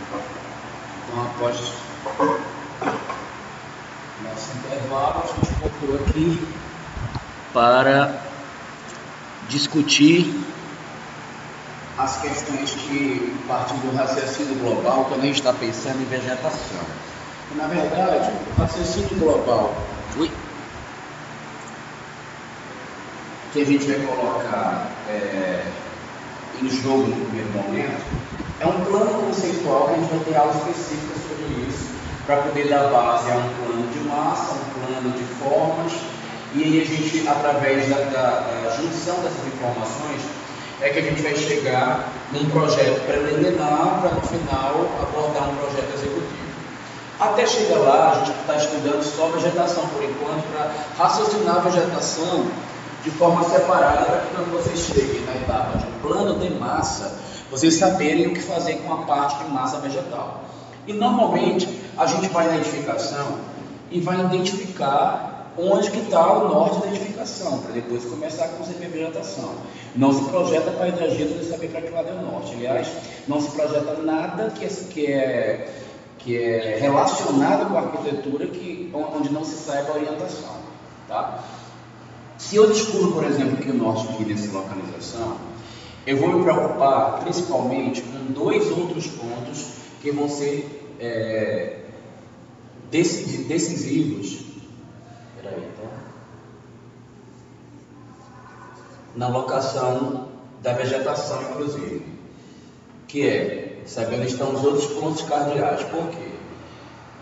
Então, após nosso intervalo, a gente voltou aqui para discutir as questões que, a partir do raciocínio global, quando a gente está pensando em vegetação. Na verdade, o raciocínio global que a gente vai colocar em jogo no primeiro momento é um plano conceitual que a gente vai ter aula específica sobre isso, para poder dar base a um plano de massa, um plano de formas, e aí a gente, através da junção dessas informações, é que a gente vai chegar num projeto preliminar para, no final, abordar um projeto executivo. Até chegar lá, a gente está estudando só vegetação por enquanto, para raciocinar a vegetação de forma separada, para que quando vocês cheguem na etapa de plano de massa, vocês saberem o que fazer com a parte de massa vegetal. E normalmente a gente vai na edificação e vai identificar onde que está o norte da edificação, para depois começar a conceber vegetação. Não se projeta para hidrogênio de saber para que lado é o norte. Aliás, não se projeta nada que é relacionado com a arquitetura onde não se saiba a orientação. Tá? Se eu descubro, por exemplo, que o norte fica nessa localização, eu vou me preocupar principalmente com dois outros pontos que vão ser decisivos. Na locação da vegetação, inclusive, que é saber onde estão os outros pontos cardeais. Por quê?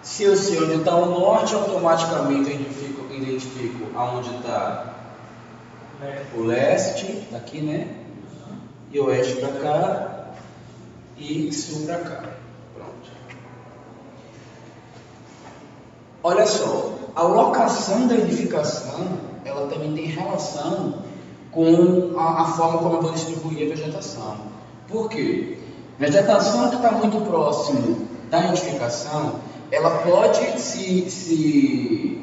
Se eu sei onde está o norte, automaticamente eu identifico aonde está o leste, aqui, né? E oeste para cá e sul para cá. Pronto. Olha só, a locação da edificação, ela também tem relação com a forma como eu vou distribuir a vegetação. Por quê? Vegetação que está muito próximo da edificação, ela pode se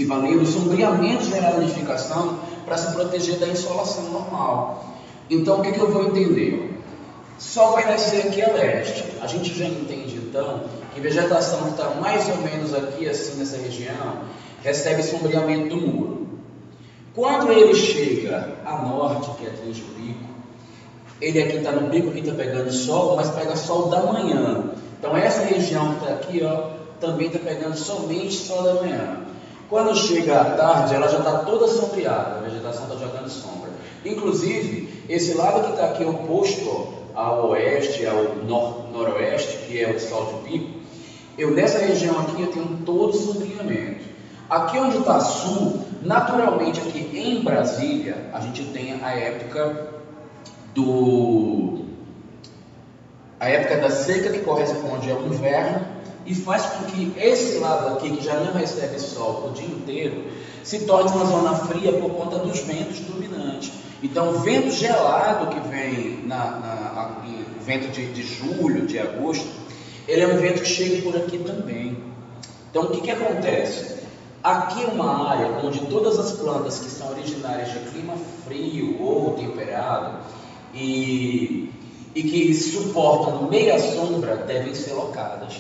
valer do sombreamento geral da edificação para se proteger da insolação normal. Então, o que eu vou entender? Sol vai nascer aqui a leste. A gente já entende, então, que vegetação que está mais ou menos aqui, assim, nessa região, recebe sombreamento do muro. Quando ele chega a norte, que é atinge o pico, ele aqui está no pico, que está pegando sol, mas pega sol da manhã. Então essa região que está aqui, ó, também está pegando somente sol da manhã. Quando chega à tarde, ela já está toda sombreada, a vegetação está jogando sombra. Inclusive, esse lado que está aqui oposto ao oeste, ao noroeste, que é o sol de pico, nessa região aqui eu tenho todo o sombreamento. Aqui onde está sul, naturalmente aqui em Brasília, a gente tem a época da seca, que corresponde ao inverno, e faz com que esse lado aqui, que já não recebe sol o dia inteiro, se torne uma zona fria por conta dos ventos dominantes. Então, o vento gelado que vem, o vento de julho, de agosto, ele é um vento que chega por aqui também. Então, o que acontece? Aqui é uma área onde todas as plantas que são originárias de clima frio ou temperado e que suportam meia sombra devem ser locadas,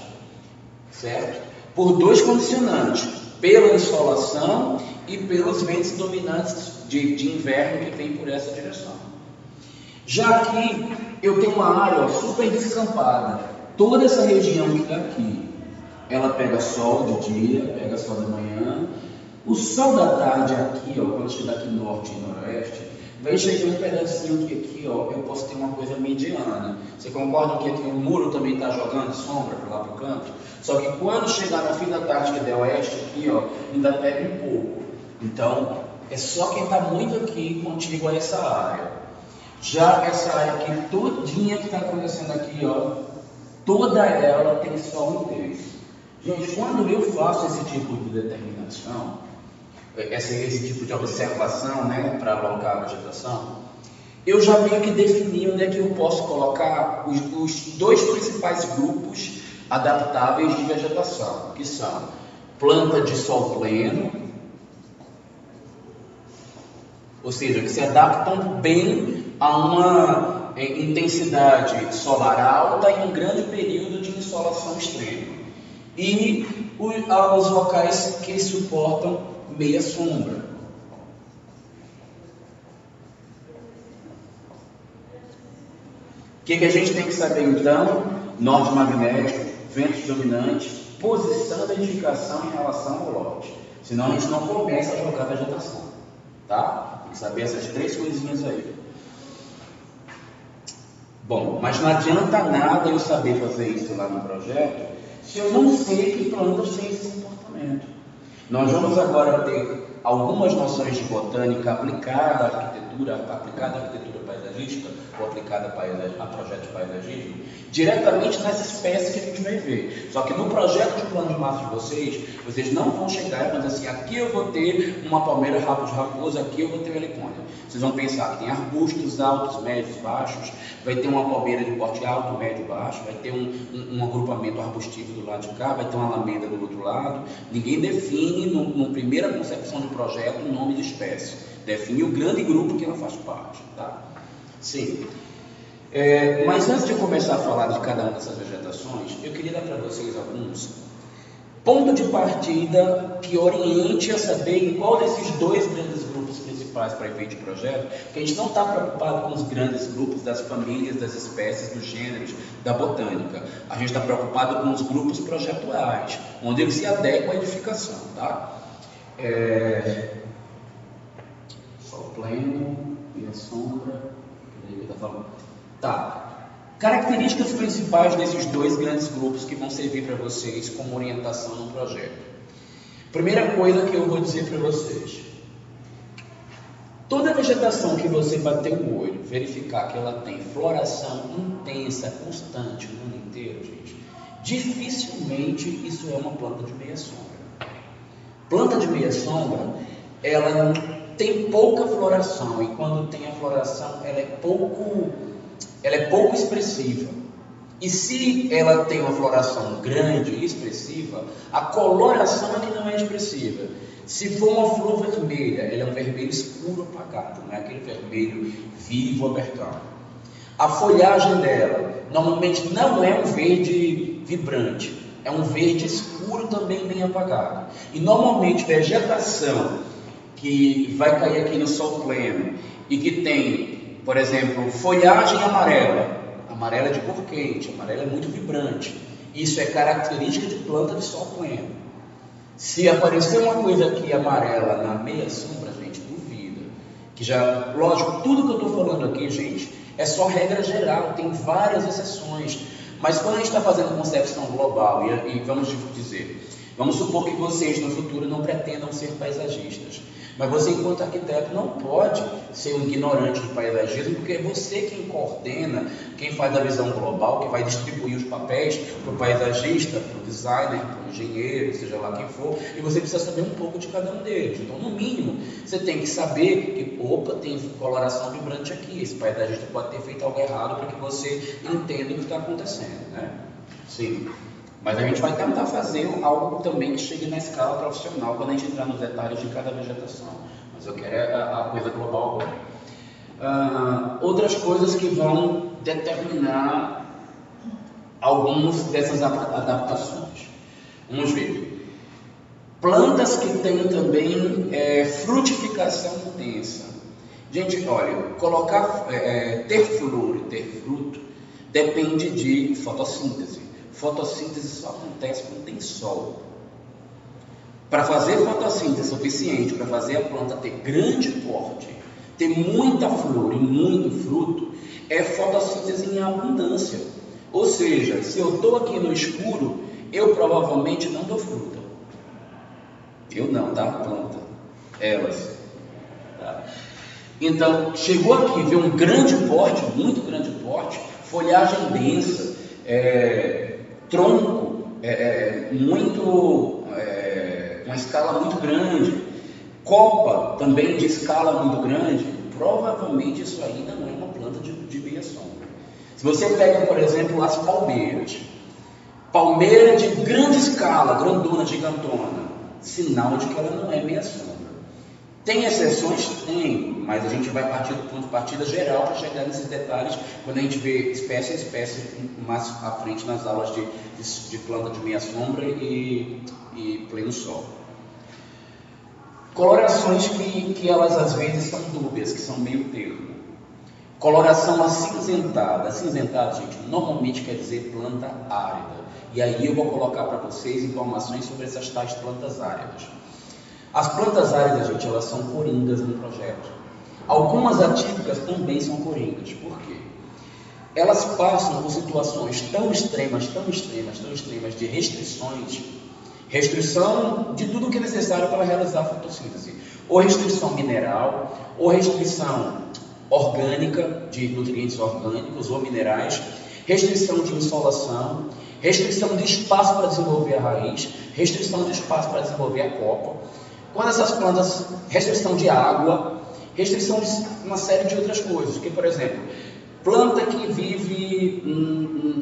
certo? Por dois condicionantes, pela insolação e pelos ventos dominantes de inverno que vem por essa direção. Já aqui eu tenho uma área super descampada, toda essa região que está aqui, ela pega sol de dia, pega sol da manhã. O sol da tarde aqui, ó, quando chegar aqui norte e noroeste, vai chegar um pedacinho que aqui, ó, eu posso ter uma coisa mediana. Você concorda que aqui o muro também está jogando sombra para lá para o canto? Só que quando chegar no fim da tarde, que der oeste aqui, ó, ainda pega um pouco. Então, é só quem está muito aqui contíguo a essa área. Já essa área aqui todinha que está acontecendo aqui, ó, toda ela tem sol inteiro. Gente, quando eu faço esse tipo de determinação, esse tipo de observação, né, para alocar a vegetação, eu já meio que defini onde é que eu posso colocar os dois principais grupos adaptáveis de vegetação, que são planta de sol pleno, ou seja, que se adaptam bem a intensidade solar alta e um grande período de insolação extrema. E os locais que suportam meia sombra. O que a gente tem que saber então? Norte magnético, ventos dominantes, posição da edificação em relação ao lote. Senão a gente não começa a jogar vegetação. Tá? Tem que saber essas 3 coisinhas aí. Bom, mas não adianta nada eu saber fazer isso lá no projeto se eu não sei que plantas têm esse comportamento. Nós vamos agora ter algumas noções de botânica aplicada à arquitetura paisagística ou aplicada a projeto de paisagismo, diretamente nas espécies que a gente vai ver. Só que no projeto de plano de massa de vocês não vão chegar e dizer assim, aqui eu vou ter uma palmeira rabo de raposa, aqui eu vou ter um helicônia. Vocês vão pensar que tem arbustos altos, médios, baixos, vai ter uma palmeira de porte alto, médio, baixo, vai ter um agrupamento arbustivo do lado de cá, vai ter uma alameda do outro lado. Ninguém define, na primeira concepção de projeto, o nome de espécie. Define o grande grupo que ela faz parte. Tá? Sim. Mas antes de começar a falar de cada uma dessas vegetações, eu queria dar para vocês alguns pontos de partida que oriente a saber em qual desses 2 grandes grupos principais para efeito de projeto, que a gente não está preocupado com os grandes grupos das famílias, das espécies, dos gêneros, da botânica. A gente está preocupado com os grupos projetuais, onde eles se adequam à edificação. Tá? Sol pleno e a sombra. Tá. Características principais desses 2 grandes grupos que vão servir para vocês como orientação no projeto. Primeira coisa que eu vou dizer para vocês. Toda vegetação que você bater o olho, verificar que ela tem floração intensa, constante, o ano inteiro, gente, dificilmente isso é uma planta de meia sombra. Planta de meia sombra, ela tem pouca floração, e quando tem a floração, ela é pouco expressiva. E se ela tem uma floração grande e expressiva, a coloração é que não é expressiva. Se for uma flor vermelha, ela é um vermelho escuro apagado, não é aquele vermelho vivo abertão. A folhagem dela normalmente não é um verde vibrante, é um verde escuro também bem apagado. E normalmente vegetação que vai cair aqui no sol pleno e que tem, por exemplo, folhagem amarela de cor quente, amarela é muito vibrante. Isso é característica de planta de sol pleno. Se aparecer uma coisa aqui amarela na meia sombra, gente, duvida. Que já, lógico, tudo que eu estou falando aqui, gente, é só regra geral, tem várias exceções. Mas quando a gente está fazendo concepção global, e vamos dizer, vamos supor que vocês no futuro não pretendam ser paisagistas. Mas você, enquanto arquiteto, não pode ser um ignorante de paisagismo, porque é você quem coordena, quem faz a visão global, que vai distribuir os papéis para o paisagista, para o designer, para o engenheiro, seja lá quem for, e você precisa saber um pouco de cada um deles. Então, no mínimo, você tem que saber que, tem coloração vibrante aqui, esse paisagista pode ter feito algo errado para que você entenda o que está acontecendo, né? Sim. Mas a gente vai tentar fazer algo também que chegue na escala profissional quando a gente entrar nos detalhes de cada vegetação. Mas eu quero a coisa global agora. Outras coisas que vão determinar algumas dessas adaptações. Vamos ver. Plantas que têm também frutificação intensa. Gente, olha, ter flor e ter fruto depende de fotossíntese. Fotossíntese só acontece quando tem sol. Para fazer fotossíntese suficiente, para fazer a planta ter grande porte, ter muita flor e muito fruto, é fotossíntese em abundância. Ou seja, se eu estou aqui no escuro, eu provavelmente não dou fruta. Eu não, tá? Planta. Elas. Tá? Então, chegou aqui, viu um grande porte, muito grande porte, folhagem densa, tronco uma escala muito grande, copa também de escala muito grande, provavelmente isso aí não é uma planta de meia sombra. Se você pega, por exemplo, as palmeiras, palmeira de grande escala, grandona, gigantona, sinal de que ela não é meia sombra. Tem exceções? Tem, mas a gente vai partir do ponto de partida geral para chegar nesses detalhes quando a gente vê espécie a espécie mais à frente nas aulas de planta de meia sombra e pleno sol. Colorações que elas às vezes são dúbias, que são meio termo. Coloração acinzentada. Acinzentada, gente, normalmente quer dizer planta árida. E aí eu vou colocar para vocês informações sobre essas tais plantas áridas. As plantas áridas, gente, elas são coringas no projeto. Algumas atípicas também são coringas. Por quê? Elas passam por situações tão extremas de restrições, restrição de tudo que é necessário para realizar a fotossíntese. Ou restrição mineral, ou restrição orgânica, de nutrientes orgânicos ou minerais, restrição de insolação, restrição de espaço para desenvolver a raiz, restrição de espaço para desenvolver a copa. Quando essas plantas, restrição de água, restrição de uma série de outras coisas, porque, por exemplo, planta que vive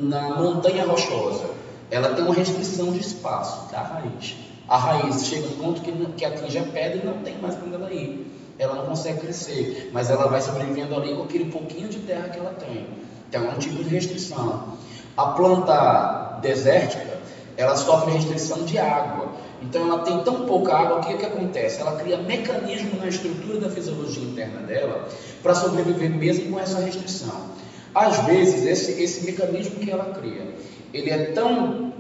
na montanha rochosa, ela tem uma restrição de espaço da raiz. A raiz chega no ponto que atinge a pedra e não tem mais para onde ela ir. Ela não consegue crescer, mas ela vai sobrevivendo ali com aquele pouquinho de terra que ela tem. Então é um tipo de restrição. A planta desértica, ela sofre restrição de água. Então ela tem tão pouca água, o que acontece? Ela cria mecanismo na estrutura da fisiologia interna dela para sobreviver mesmo com essa restrição. Às vezes esse mecanismo que ela cria, ele é tão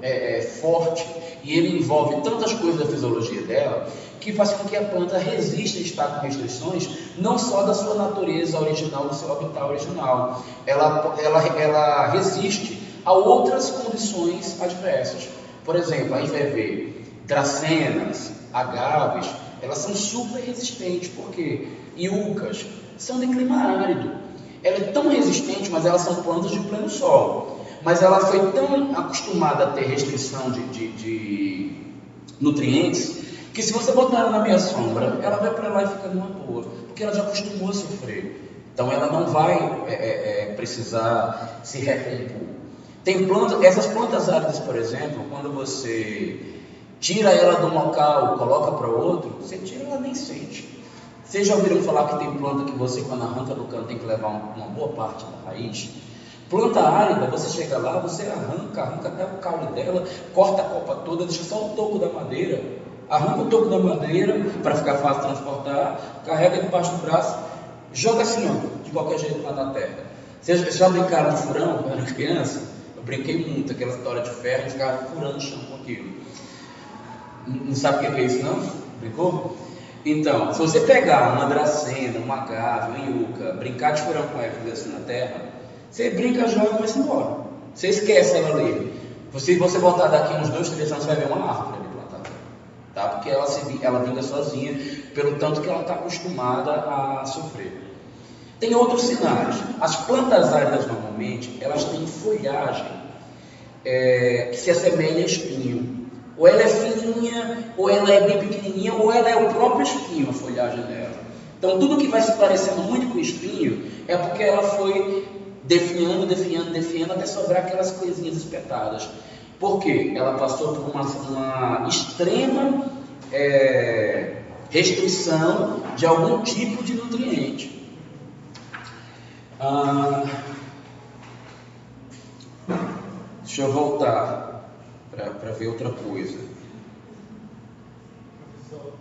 forte e ele envolve tantas coisas da fisiologia dela que faz com que a planta resista a estar com restrições, não só da sua natureza original, do seu habitat original. Ela resiste a outras condições adversas. Por exemplo, a gente vai ver dracenas, agaves, elas são super resistentes. Por quê? Iucas são de clima árido. Ela é tão resistente, mas elas são plantas de pleno sol. Mas ela foi tão acostumada a ter restrição de nutrientes, que se você botar ela na meia sombra, ela vai para lá e fica numa boa, porque ela já acostumou a sofrer. Então ela não vai precisar se recompor. Tem plantas, essas plantas áridas, por exemplo, quando você tira ela de um local, coloca para outro, você tira, ela nem sente. Vocês já ouviram falar que tem planta que você, quando arranca do canto, tem que levar uma boa parte da raiz? Planta árida, você chega lá, você arranca até o caule dela, corta a copa toda, deixa só o toco da madeira, arranca o toco da madeira para ficar fácil transportar, carrega debaixo do braço, joga assim, ó, de qualquer jeito lá na terra. Vocês já brincaram de furão quando era criança? Eu brinquei muito, aquela história de ferro, e ficava furando o chão com aquilo. Não sabe o que é isso, não? Brincou? Então, se você pegar uma dracena, uma agave, uma iuca, brincar de furão com ela e fazer assim na terra, você brinca, joga e vai-se embora. Você esquece ela ali. Se você voltar daqui uns 2, 3 anos, você vai ver uma árvore ali plantada. Tá? Porque ela vinga sozinha, pelo tanto que ela está acostumada a sofrer. Tem outros sinais. As plantas áridas, normalmente, elas têm folhagem que se assemelha a espinho. Ou ela é fininha, ou ela é bem pequenininha, ou ela é o próprio espinho, a folhagem dela. Então, tudo que vai se parecendo muito com o espinho é porque ela foi definhando, até sobrar aquelas coisinhas espetadas. Por quê? Ela passou por uma extrema restrição de algum tipo de nutriente. Deixa eu voltar para ver outra coisa. Professor,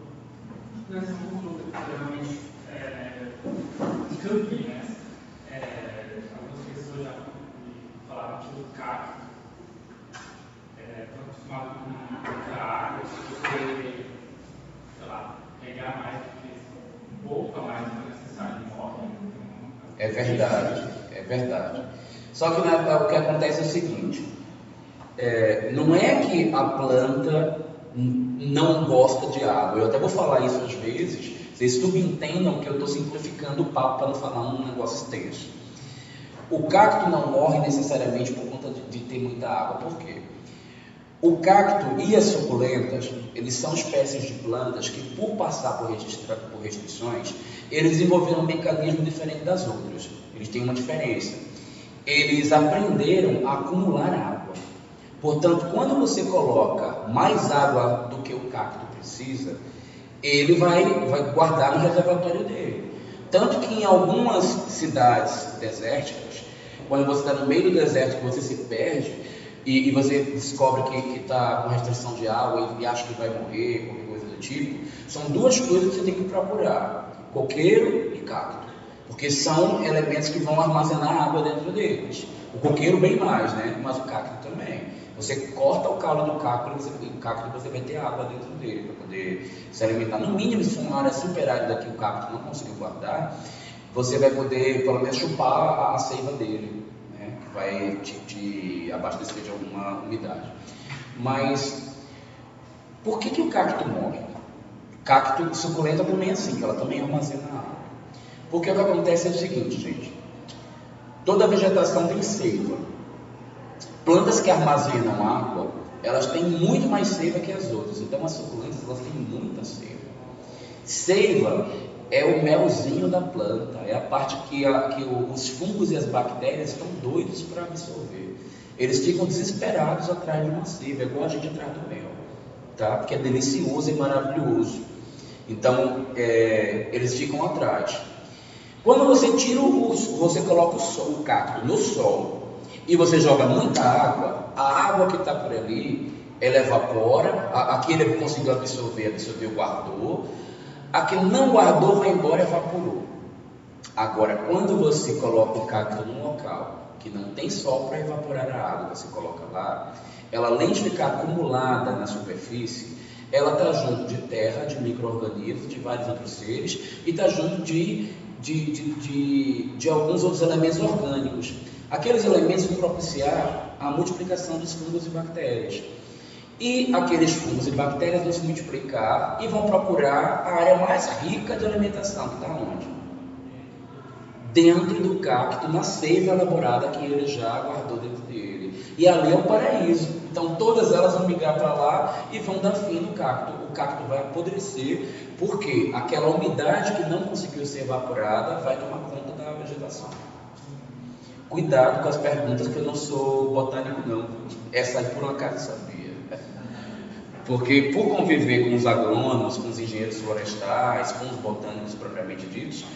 nós estamos geralmente de camping, né? Algumas pessoas já falaram que o cacto estão acostumados com muita água, se você, sei lá, pegar mais do que um pouco a mais do que necessário, morre. É verdade. Só que o que acontece é o seguinte, não é que a planta não gosta de água. Eu até vou falar isso às vezes, vocês subentendam que eu estou simplificando o papo para não falar um negócio extenso. O cacto não morre necessariamente por conta de ter muita água. Por quê? O cacto e as suculentas, eles são espécies de plantas que, por passar por restrições, eles desenvolveram um mecanismo diferente das outras. Eles têm uma diferença. Eles aprenderam a acumular água. Portanto, quando você coloca mais água do que o cacto precisa, ele vai guardar no reservatório dele. Tanto que em algumas cidades desérticas, quando você está no meio do deserto, que você se perde e você descobre que está com restrição de água e acha que vai morrer, qualquer coisa do tipo, são duas coisas que você tem que procurar: coqueiro e cacto, porque são elementos que vão armazenar água dentro deles. O coqueiro bem mais, né? Mas o cacto também. Você corta o caule do cacto e você vai ter água dentro dele para poder se alimentar. No mínimo, se for uma área super árida que o cacto não conseguiu guardar, você vai poder, pelo menos, chupar a seiva dele, né? Que vai te abastecer de alguma umidade. Mas, por que o cacto morre? Cacto suculenta também é assim, ela também armazena água. Porque o que acontece é o seguinte, gente. Toda vegetação tem seiva. Plantas que armazenam água, elas têm muito mais seiva que as outras. Então as suculentas, elas têm muita seiva. Seiva é o melzinho da planta, é a parte que os fungos e as bactérias estão doidos para absorver. Eles ficam desesperados atrás de uma seiva, igual a gente atrás do mel, tá? Porque é delicioso e maravilhoso. Então eles ficam atrás. Quando você você coloca o cacto no sol e você joga muita água, a água que está por ali, ela evapora, a que ele conseguiu absorver, guardou, a que não guardou vai embora, evaporou. Agora, quando você coloca o cacto num local que não tem sol para evaporar a água, você coloca lá, ela além de ficar acumulada na superfície, ela está junto de terra, de micro-organismos, de vários outros seres, e está junto de alguns outros elementos orgânicos. Aqueles elementos vão propiciar a multiplicação dos fungos e bactérias. E aqueles fungos e bactérias vão se multiplicar e vão procurar a área mais rica de alimentação, que está onde? Dentro do cacto, na seiva elaborada que ele já guardou dentro dele. E ali é o paraíso. Então todas elas vão migrar para lá e vão dar fim no cacto. O cacto vai apodrecer, porque aquela umidade que não conseguiu ser evaporada vai tomar conta da vegetação. Cuidado com as perguntas, que eu não sou botânico não. Essa aí por um acaso sabia. Porque por conviver com os agrônomos, com os engenheiros florestais, com os botânicos propriamente ditos,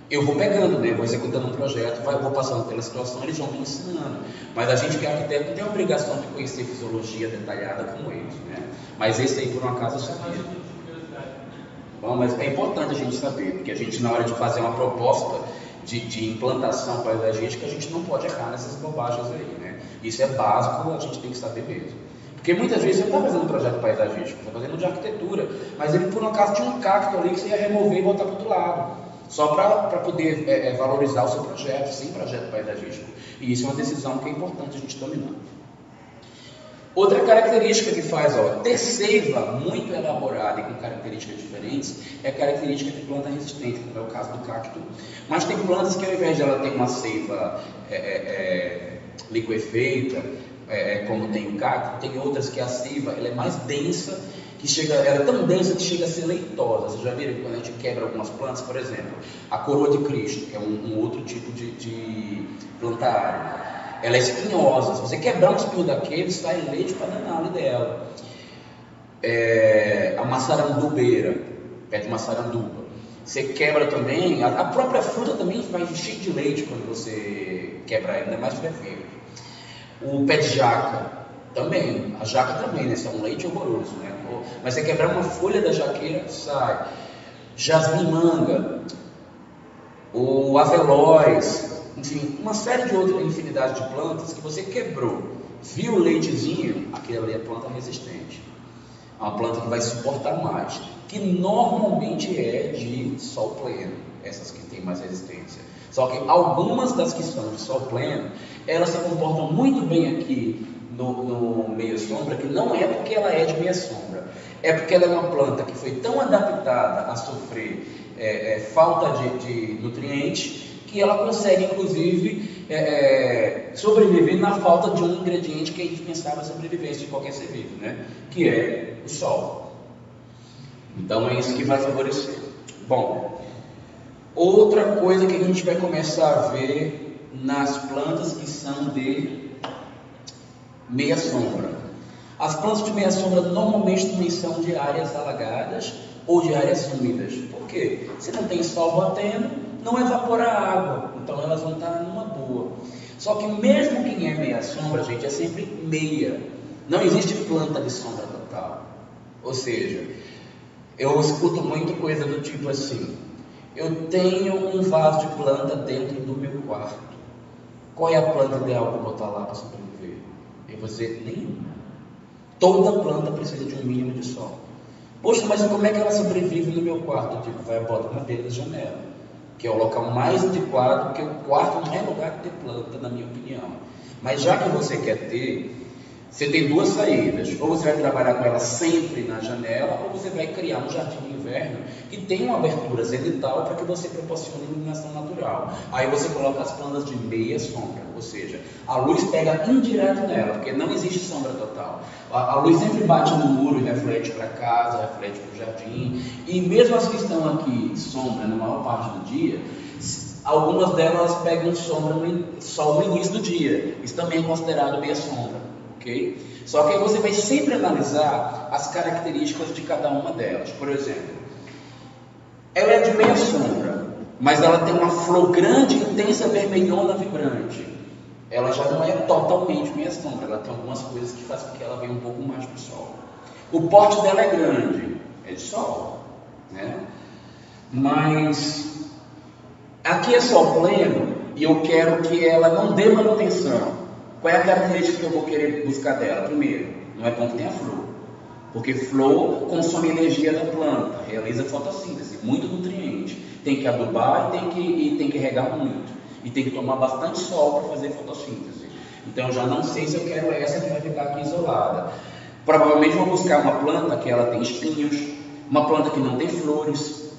eu vou pegando, né? Vou executando um projeto, vou passando pela situação, eles vão me ensinando. Mas a gente que é arquiteto não tem a obrigação de conhecer fisiologia detalhada como eles, né? Mas esse aí por um acaso eu sabia. Bom, mas é importante a gente saber, porque a gente, na hora de fazer uma proposta de implantação paisagística, a gente não pode errar nessas bobagens aí, né? Isso é básico, a gente tem que saber mesmo. Porque muitas vezes você não está fazendo um projeto paisagístico, você está fazendo de arquitetura, mas ele por um acaso tinha um cacto ali que você ia remover e botar para o outro lado, só para poder valorizar o seu projeto, sem projeto paisagístico. E isso é uma decisão que é importante a gente dominar. Outra característica que faz ter seiva muito elaborada e com características diferentes é a característica de planta resistente, como é o caso do cacto. Mas tem plantas que, ao invés de ela ter uma seiva liquefeita, como tem o cacto, tem outras que a seiva ela é mais densa, ela é tão densa que chega a ser leitosa. Vocês já viram que quando a gente quebra algumas plantas, por exemplo, a coroa de Cristo, que é um outro tipo de plantária, ela é espinhosa. Se você quebrar um espinho daquele, sai leite para danar ali dela. A maçarandubeira, pé de maçaranduba, você quebra também, a própria fruta também vai encher de leite quando você quebra ela, ainda mais se é verde. O pé de jaca também, a jaca também, né? Isso é um leite horroroso, né? Mas você quebrar uma folha da jaqueira, sai. Jasmim-manga, o avelóis, enfim, uma série de outras infinidade de plantas que você quebrou, viu o leitezinho, aquela ali é planta resistente. É uma planta que vai suportar mais, que normalmente é de sol pleno, essas que têm mais resistência. Só que algumas das que são de sol pleno, elas se comportam muito bem aqui no meia sombra, que não é porque ela é de meia sombra, é porque ela é uma planta que foi tão adaptada a sofrer falta de nutrientes, que ela consegue, inclusive, sobreviver na falta de um ingrediente que é indispensável à sobrevivência de qualquer ser vivo, né? Que é o sol. Então é isso que vai favorecer. Bom, outra coisa que a gente vai começar a ver nas plantas que são de meia sombra. As plantas de meia sombra normalmente também são de áreas alagadas ou de áreas úmidas. Por quê? Se não tem sol batendo, não evapora a água, então elas vão estar numa boa. Só que mesmo quem é meia sombra, gente, é sempre meia. Não existe planta de sombra total. Ou seja, eu escuto muito coisa do tipo assim: eu tenho um vaso de planta dentro do meu quarto. Qual é a planta ideal para botar lá para sobreviver? Eu vou dizer nenhuma. Toda planta precisa de um mínimo de sol. Poxa, mas como é que ela sobrevive no meu quarto? Eu digo, vai botar na beira da janela, que é o local mais adequado, porque o quarto não é lugar de ter planta, na minha opinião. Mas já que você quer ter, você tem duas saídas: ou você vai trabalhar com ela sempre na janela, ou você vai criar um jardim de inverno que tem uma abertura zenital para que você proporcione iluminação natural. Aí você coloca as plantas de meia sombra, ou seja, a luz pega indireto nela, porque não existe sombra total. A luz sempre bate no muro e reflete para casa, reflete para o jardim, e mesmo as que estão aqui sombra na maior parte do dia, algumas delas pegam sombra sol no início do dia. Isso também é considerado meia sombra. Okay? Só que aí você vai sempre analisar as características de cada uma delas. Por exemplo, ela é de meia sombra, mas ela tem uma flor grande, intensa, vermelhona, vibrante. Ela já não é totalmente meia sombra, ela tem algumas coisas que fazem com que ela venha um pouco mais para o sol. O porte dela é grande, é de sol, né? Mas aqui é sol pleno e eu quero que ela não dê manutenção. Qual é a característica que eu vou querer buscar dela? Primeiro, não é bom que tenha flor, porque flor consome energia da planta, realiza fotossíntese, muito nutriente. Tem que adubar e tem que regar muito. E tem que tomar bastante sol para fazer fotossíntese. Então eu já não sei se eu quero essa que vai ficar aqui isolada. Provavelmente vou buscar uma planta que ela tem espinhos, uma planta que não tem flores.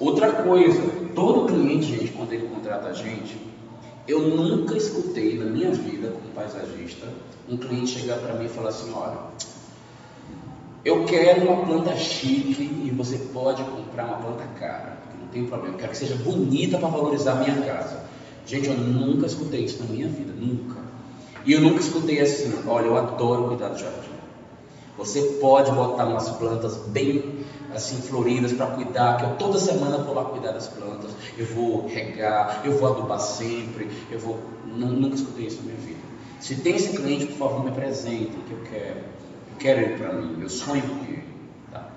Outra coisa, todo cliente, gente, quando ele contrata a gente, eu nunca escutei na minha vida como paisagista um cliente chegar para mim e falar assim: olha, eu quero uma planta chique e você pode comprar uma planta cara, não tem problema, eu quero que seja bonita para valorizar a minha casa. Gente, eu nunca escutei isso na minha vida, nunca. E eu nunca escutei assim: olha, eu adoro cuidar do jardim. Você pode botar umas plantas bem assim floridas para cuidar, que eu toda semana vou lá cuidar das plantas, eu vou regar, eu vou adubar sempre, nunca escutei isso na minha vida. Se tem esse cliente, por favor, me apresentem, que eu quero ele para mim, eu sonho com ele. Tá?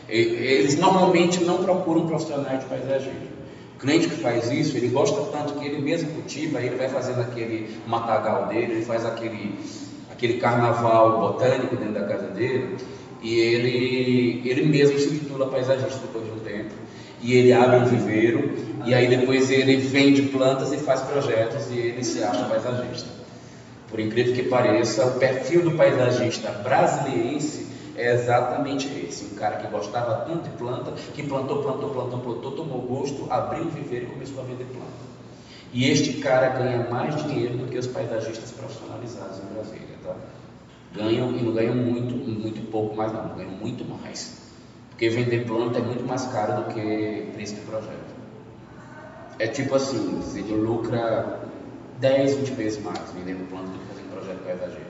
Eles normalmente não procuram profissionais de paisagismo. O cliente que faz isso, ele gosta tanto que ele mesmo cultiva, ele vai fazendo aquele matagal dele, ele faz aquele carnaval botânico dentro da casa dele, e ele mesmo se titula paisagista depois de um tempo, e ele abre um viveiro, e aí depois ele vende plantas e faz projetos, e ele se acha paisagista. Por incrível que pareça, o perfil do paisagista brasiliense é exatamente esse: um cara que gostava tanto de planta, que plantou, tomou gosto, abriu um viveiro e começou a vender planta. E este cara ganha mais dinheiro do que os paisagistas profissionalizados em Brasília, tá? Ganham, e não ganham muito pouco mais não, ganham muito mais. Porque vender planta é muito mais caro do que preço de projeto. É tipo assim, ele lucra 10, 20 vezes mais vendendo planta do que fazendo projeto paisagismo.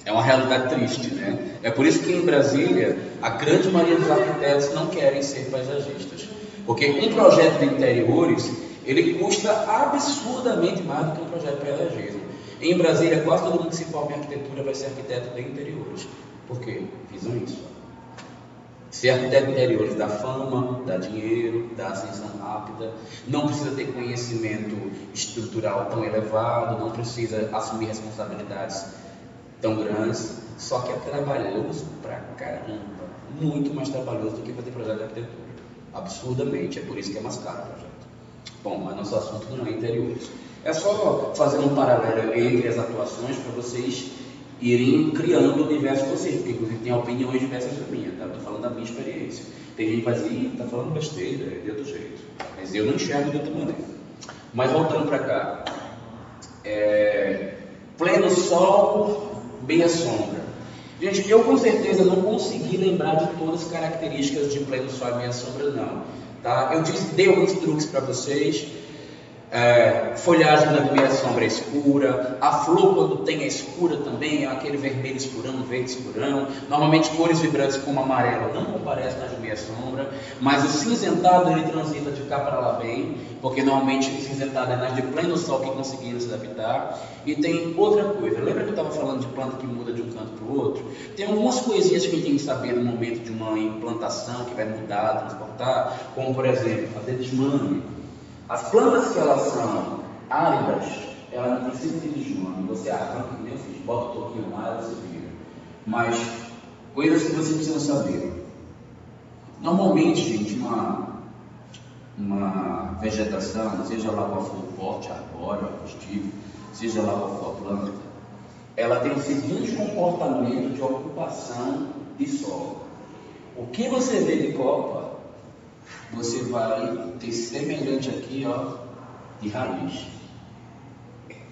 É uma realidade triste, né? É por isso que em Brasília, a grande maioria dos arquitetos não querem ser paisagistas. Porque um projeto de interiores, ele custa absurdamente mais do que um projeto de paisagismo. Em Brasília, quase todo mundo que se forma em arquitetura vai ser arquiteto de interiores. Por quê? Visam isso. Ser arquiteto de interiores dá fama, dá dinheiro, dá ascensão rápida, não precisa ter conhecimento estrutural tão elevado, não precisa assumir responsabilidades tão grandes, só que é trabalhoso pra caramba, muito mais trabalhoso do que fazer projeto de arquitetura. Absurdamente, é por isso que é mais caro o projeto. Bom, mas nosso assunto não é interiores. É só fazer um paralelo entre as atuações para vocês irem criando o universo de vocês, porque inclusive tem opiniões diversas da minha, tá? Eu estou falando da minha experiência. Tem gente que vai dizer: está falando besteira, é de outro jeito. Mas eu não enxergo de outra maneira. Mas voltando para cá, pleno sol, meia sombra. Gente, eu com certeza não consegui lembrar de todas as características de pleno sol e meia sombra, não. Tá? Eu dei alguns truques para vocês. Folhagem da meia sombra escura, a flor quando tem a escura também é aquele vermelho escurão, verde escurão. Normalmente cores vibrantes como amarelo não comparecem na meia sombra, mas o cinzentado ele transita de cá para lá bem, porque normalmente o cinzentado é nas de pleno sol que conseguiram se adaptar. E tem outra coisa, lembra que eu estava falando de planta que muda de um canto para o outro? Tem algumas coisinhas que a gente tem que saber no momento de uma implantação que vai mudar, transportar, como por exemplo, fazer desmame. As plantas que elas são áridas, ela não precisa de desmame. Você arranca, que nem eu fiz, bota um toquinho lá, ela se vira. Mas, coisas que você precisa saber. Normalmente, gente, uma vegetação, seja lá qual for o porte, arbóreo, arbustivo, seja lá qual for a planta, ela tem o seguinte comportamento de ocupação de solo. O que você vê de copa, você vai ter semelhante aqui, ó, de raiz.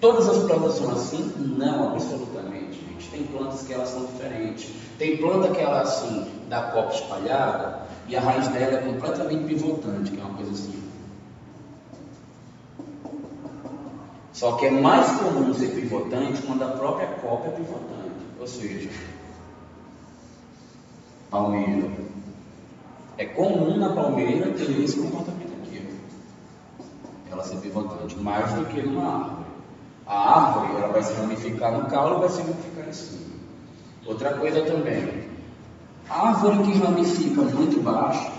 Todas as plantas são assim? Não, absolutamente, gente. Tem plantas que elas são diferentes. Tem planta que ela assim, dá copa espalhada e a raiz dela é completamente pivotante, que é uma coisa assim. Só que é mais comum ser pivotante quando a própria copa é pivotante. Ou seja, palmeira. É comum na palmeira ter esse comportamento aqui, ela ser pivotante, mais do que numa árvore. A árvore ela vai se ramificar no caule e vai se ramificar em cima. Outra coisa também, a árvore que ramifica muito baixo,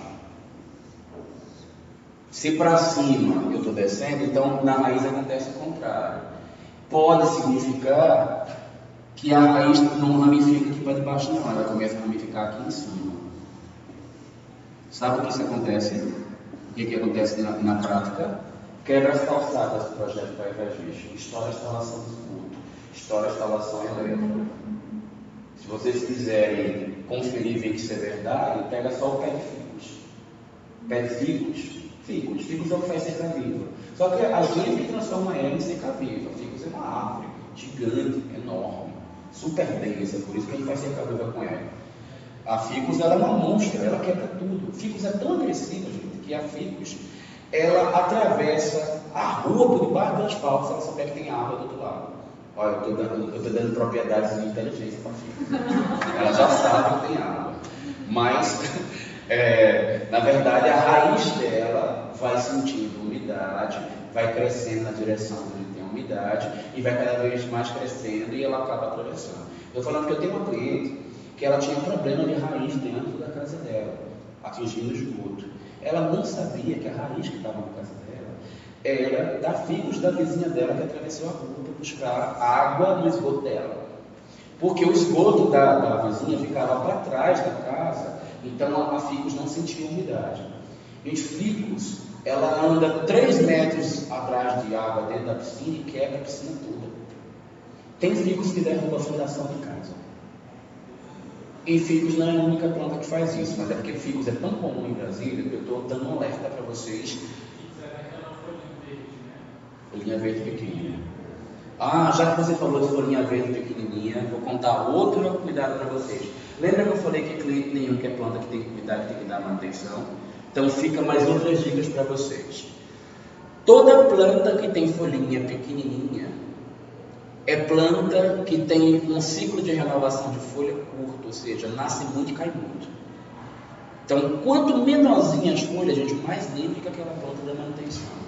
se para cima eu estou descendo, então na raiz acontece o contrário. Pode significar que a raiz não ramifica aqui para debaixo não, ela começa a ramificar aqui em cima. Sabe o que isso acontece? O que acontece na prática? Quebra as calçadas do projeto para Evagista, estoura a instalação do esgoto, estoura a instalação elétrica. Se vocês quiserem conferir e ver que isso é verdade, pega só o pé de ficus. Pé de ficus. Ficus é o que faz cerca viva. Só que a gente transforma ela em cerca viva. Ficus é uma árvore gigante, enorme, super densa, por isso que a gente faz cerca viva com ela. A ficus ela é uma monstra, ela quebra tudo. Ficus é tão agressiva, gente, que a ficus ela atravessa a rua por debaixo do asfalto se ela souber que tem água do outro lado. Olha, eu estou dando propriedades de inteligência para a ficus. Ela já sabe que tem água. Mas, na verdade, a raiz dela vai sentindo umidade, vai crescendo na direção onde tem umidade e vai cada vez mais crescendo e ela acaba atravessando. Estou falando que eu tenho uma cliente que ela tinha um problema de raiz dentro da casa dela, atingindo o esgoto. Ela não sabia que a raiz que estava na casa dela era da ficus da vizinha dela que atravessou a rua para buscar água no esgoto dela. Porque o esgoto da vizinha ficava para trás da casa, então a ficus não sentia umidade. Gente, ficus, ela anda 3 metros atrás de água dentro da piscina e quebra a piscina toda. Tem ficus que derrubam a fundação de casa. E ficus não é a única planta que faz isso, mas é porque ficus é tão comum em Brasília que eu estou dando um alerta para vocês. Folhinha verde pequenininha. Já que você falou de folhinha verde pequenininha, vou contar outro cuidado para vocês. Lembra que eu falei que cliente nenhum que é planta que tem que cuidar, que tem que dar manutenção? Então fica mais outras dicas para vocês. Toda planta que tem folhinha pequenininha é planta que tem um ciclo de renovação de folha curto, ou seja, nasce muito e cai muito. Então, quanto menorzinha as folhas, gente, mais limpa que aquela planta da manutenção.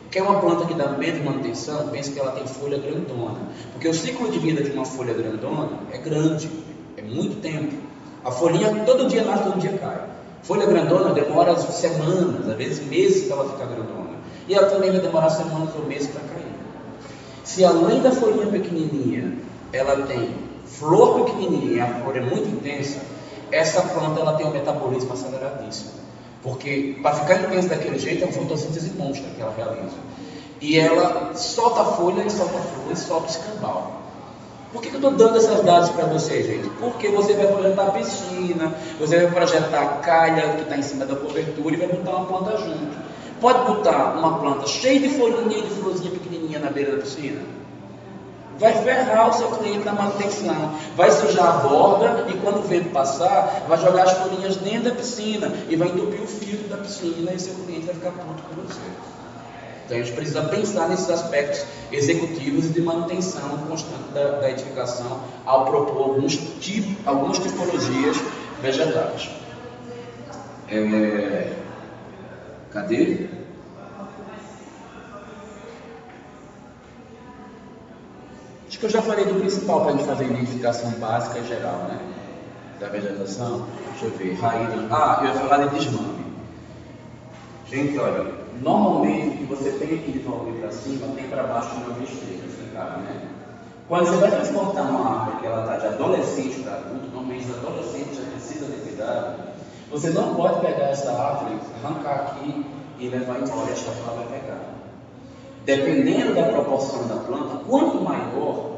Quer uma planta que dá menos manutenção, pense que ela tem folha grandona. Porque o ciclo de vida de uma folha grandona é grande, é muito tempo. A folhinha todo dia nasce, todo dia cai. Folha grandona demora semanas, às vezes meses para ela ficar grandona. E ela também vai demorar semanas ou meses para cair. Se além da folhinha pequenininha, ela tem flor pequenininha e a flor é muito intensa, essa planta ela tem um metabolismo aceleradíssimo. Porque para ficar intensa daquele jeito é uma fotossíntese monstra que ela realiza. E ela solta a folha e solta a flor e solta o escambau. Por que eu estou dando essas dados para vocês, gente? Porque você vai projetar a piscina, você vai projetar a calha que está em cima da cobertura e vai botar uma planta junto. Pode botar uma planta cheia de folhinha e de florzinha pequenininha na beira da piscina? Vai ferrar o seu cliente na manutenção, vai sujar a borda e quando o vento passar, vai jogar as folhinhas dentro da piscina e vai entupir o filtro da piscina e seu cliente vai ficar puto com você. Então a gente precisa pensar nesses aspectos executivos e de manutenção constante da edificação ao propor algumas tipologias vegetais. Cadê? Acho que eu já falei do principal para a gente fazer a identificação básica e geral, né? Da vegetação. Deixa eu ver. Raiz. Eu ia falar de desmame. Gente, olha, normalmente o que você tem aqui de volta para cima tem para baixo uma besteira, sabe, né? Quando você vai transportar uma árvore que ela está de adolescente para adulto, normalmente os adolescentes já precisam de cuidado, você não pode pegar essa árvore, arrancar aqui e levar embora, esta planta vai pegar. Dependendo da proporção da planta, quanto maior,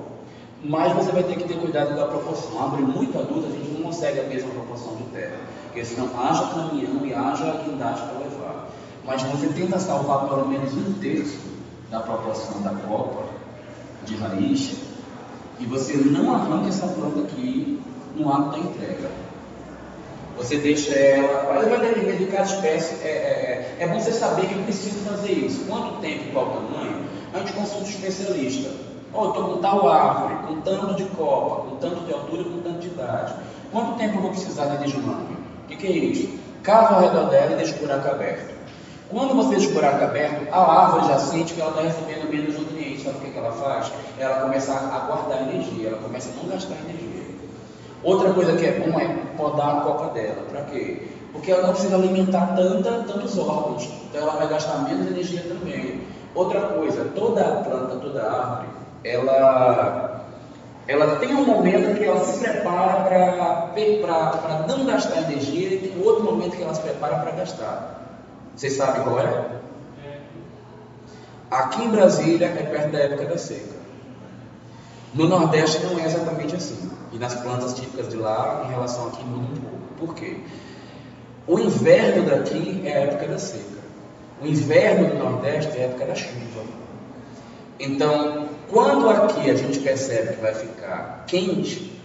mais você vai ter que ter cuidado da proporção. A árvore muito adulta, a gente não consegue a mesma proporção de terra, porque senão haja caminhão e haja guindaste para levar. Mas você tenta salvar pelo menos 1/3 da proporção da copa de raiz e você não arranca essa planta aqui no ato da entrega. Você deixa ela, aí vai depender de cada espécie. É bom você saber que precisa fazer isso. Quanto tempo e qual tamanho, a gente consulta o especialista. Eu estou com tal árvore, com tanto de copa, com tanto de altura, com tanto de idade. Quanto tempo eu vou precisar de desmame? O que é isso? Cava ao redor dela e deixa o buraco aberto. Quando você deixa o buraco aberto, a árvore já sente que ela está recebendo menos nutrientes. Sabe o que ela faz? Ela começa a guardar energia, ela começa a não gastar energia. Outra coisa que é bom é podar a copa dela. Para quê? Porque ela não precisa alimentar tantos órgãos, então ela vai gastar menos energia também. Outra coisa, toda a planta, toda a árvore, ela tem um momento que ela se prepara para não gastar energia e tem outro momento que ela se prepara para gastar. Vocês sabem qual é? Aqui em Brasília é perto da época da seca. No Nordeste não é exatamente assim. E nas plantas típicas de lá, em relação aqui, muda um pouco. Por quê? O inverno daqui é a época da seca. O inverno do Nordeste é a época da chuva. Então, quando aqui a gente percebe que vai ficar quente,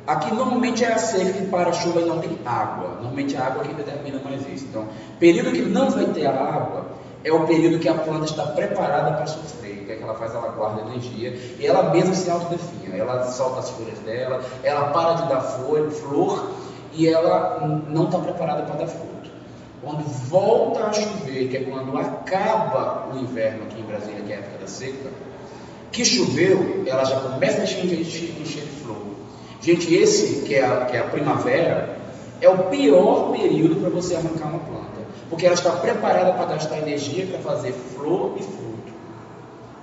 aqui normalmente é a seca que para a chuva e não tem água. Normalmente a água que determina mais isso. Então, período que não vai ter a água é o período que a planta está preparada para sofrer. O que é que ela faz? Ela guarda energia e ela mesma se autodefine. Ela solta as folhas dela, ela para de dar flor e ela não está preparada para dar fruto. Quando volta a chover, que é quando acaba o inverno aqui em Brasília, que é a época da seca, que choveu, ela já começa a encher de flor. Gente, esse que é a primavera, é o pior período para você arrancar uma planta, porque ela está preparada para gastar energia para fazer flor e fruto.